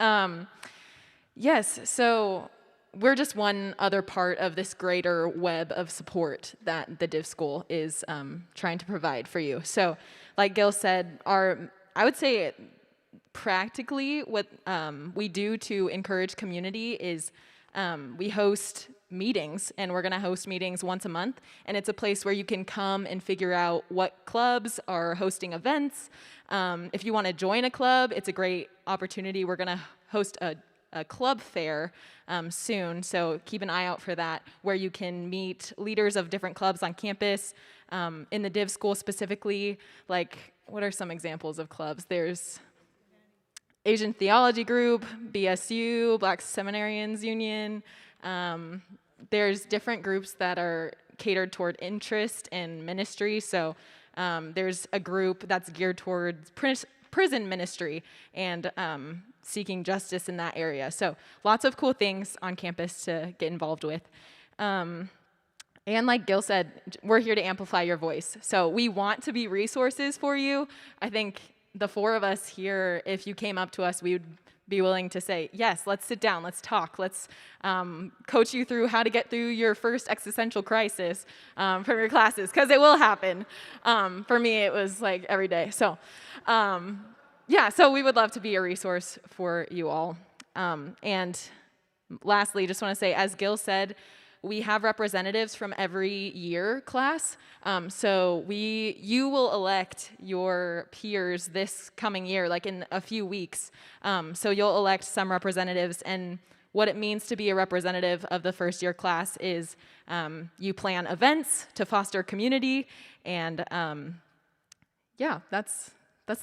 Yes, so we're just one other part of this greater web of support that the Div School is trying to provide for you. So like Gil said, I would say practically what we do to encourage community is we host meetings, and we're going to host meetings once a month, and it's a place where you can come and figure out what clubs are hosting events. If you want to join a club, it's a great opportunity. We're going to host a club fair soon, so keep an eye out for that, where you can meet leaders of different clubs on campus. In the Div School specifically, like, what are some examples of clubs? There's Asian Theology Group, BSU, Black Seminarians Union. There's different groups that are catered toward interest and ministry. So there's a group that's geared towards prison ministry and seeking justice in that area. So lots of cool things on campus to get involved with. And like Gil said, we're here to amplify your voice. So we want to be resources for you. I think the four of us here, if you came up to us, we would be willing to say, yes, let's sit down, let's talk, let's coach you through how to get through your first existential crisis from your classes, because it will happen. For me, it was like every day. So yeah, so we would love to be a resource for you all. And lastly, just want to say, as Gil said, we have representatives from every year class. So you will elect your peers this coming year, like in a few weeks. So you'll elect some representatives, and what it means to be a representative of the first year class is you plan events to foster community, and yeah, that's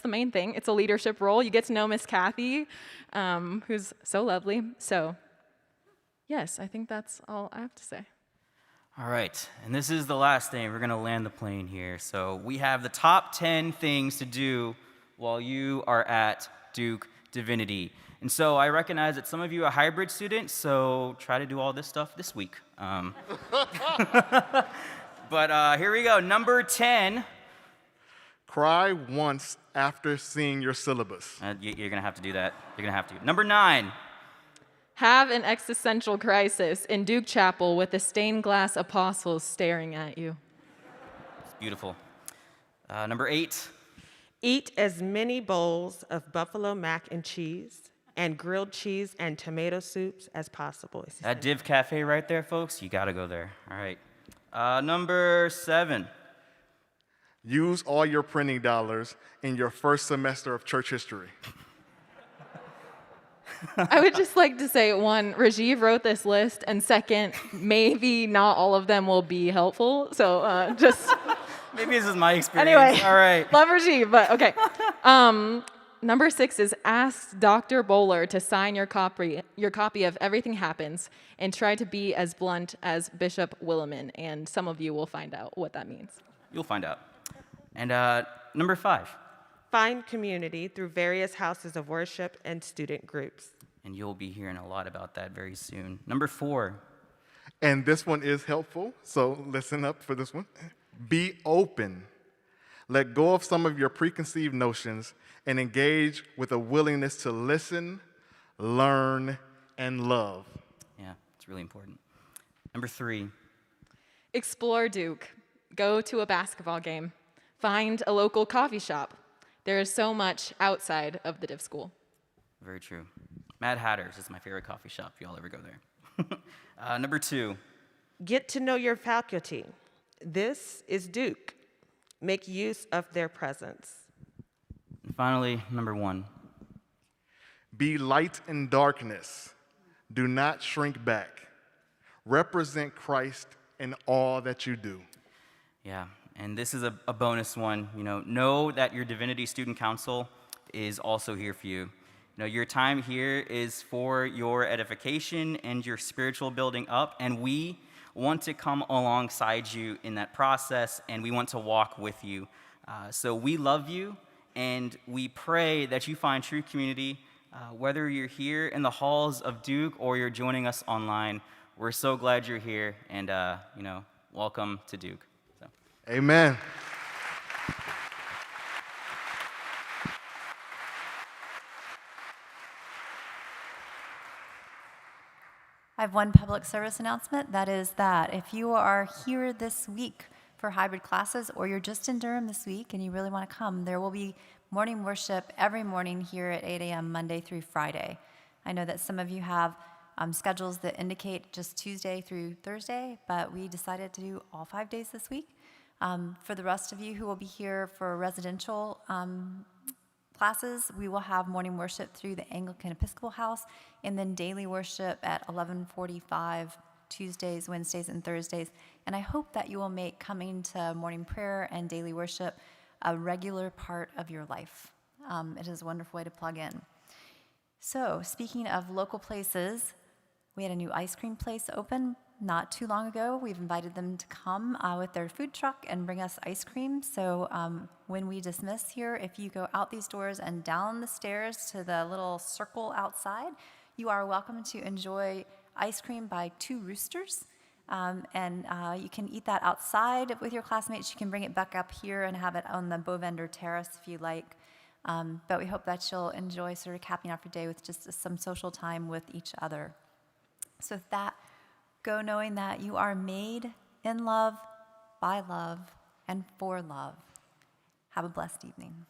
the main thing. It's a leadership role. You get to know Miss Kathy, who's so lovely. So yes, I think that's all I have to say. All right, and this is the last thing. We're going to land the plane here. So we have the top 10 things to do while you are at Duke Divinity. And so I recognize that some of you are hybrid students, so try to do all this stuff this week. But here we go. Number 10. Cry once after seeing your syllabus. You're going to have to do that. You're going to have to. Number 9. Have an existential crisis in Duke Chapel with the stained glass apostles staring at you. It's beautiful. Number 8. Eat as many bowls of buffalo mac and cheese and grilled cheese and tomato soups as possible. That Div Cafe right there, folks, you got to go there. All right. Number 7. Use all your printing dollars in your first semester of church history. I would just like to say, one, Rajiv wrote this list, and second, maybe not all of them will be helpful. So just maybe this is my experience. Anyway, all right. Love Rajiv, but okay. Number 6 is ask Dr. Bowler to sign your copy of Everything Happens, and try to be as blunt as Bishop Williman, and some of you will find out what that means. You'll find out. And number 5. Find community through various houses of worship and student groups. And you'll be hearing a lot about that very soon. Number 4. And this one is helpful, so listen up for this one. Be open. Let go of some of your preconceived notions and engage with a willingness to listen, learn, and love. Yeah, it's really important. Number 3. Explore Duke. Go to a basketball game. Find a local coffee shop. There is so much outside of the Div School. Very true. Mad Hatter's is my favorite coffee shop, if y'all ever go there. Number 2, Get to know your faculty. This is Duke. Make use of their presence. and finally, number 1, Be light in darkness. Do not shrink back. Represent Christ in all that you do. yeah, and this is a bonus one. Know that your Divinity Student Council is also here for you. Your time here is for your edification and your spiritual building up, and we want to come alongside you in that process, and we want to walk with you. So we love you, and we pray that you find true community, whether you're here in the halls of Duke or you're joining us online. We're so glad you're here, and welcome to Duke. So. Amen. I have one public service announcement. That is that if you are here this week for hybrid classes, or you're just in Durham this week and you really want to come, there will be morning worship every morning here at 8 a.m. Monday through Friday. I know that some of you have schedules that indicate just Tuesday through Thursday, but we decided to do all 5 days this week. For the rest of you who will be here for residential classes, we will have morning worship through the Anglican Episcopal House, and then daily worship at 11:45 Tuesdays, Wednesdays, and Thursdays. And I hope that you will make coming to morning prayer and daily worship a regular part of your life. It is a wonderful way to plug in. So, speaking of local places, we had a new ice cream place open not too long ago. We've invited them to come with their food truck and bring us ice cream. So when we dismiss here, if you go out these doors and down the stairs to the little circle outside, you are welcome to enjoy ice cream by Two Roosters. And you can eat that outside with your classmates. You can bring it back up here and have it on the Bovender Terrace if you like. But we hope that you'll enjoy sort of capping off your day with just some social time with each other. So with that, go knowing that you are made in love, by love, and for love. Have a blessed evening.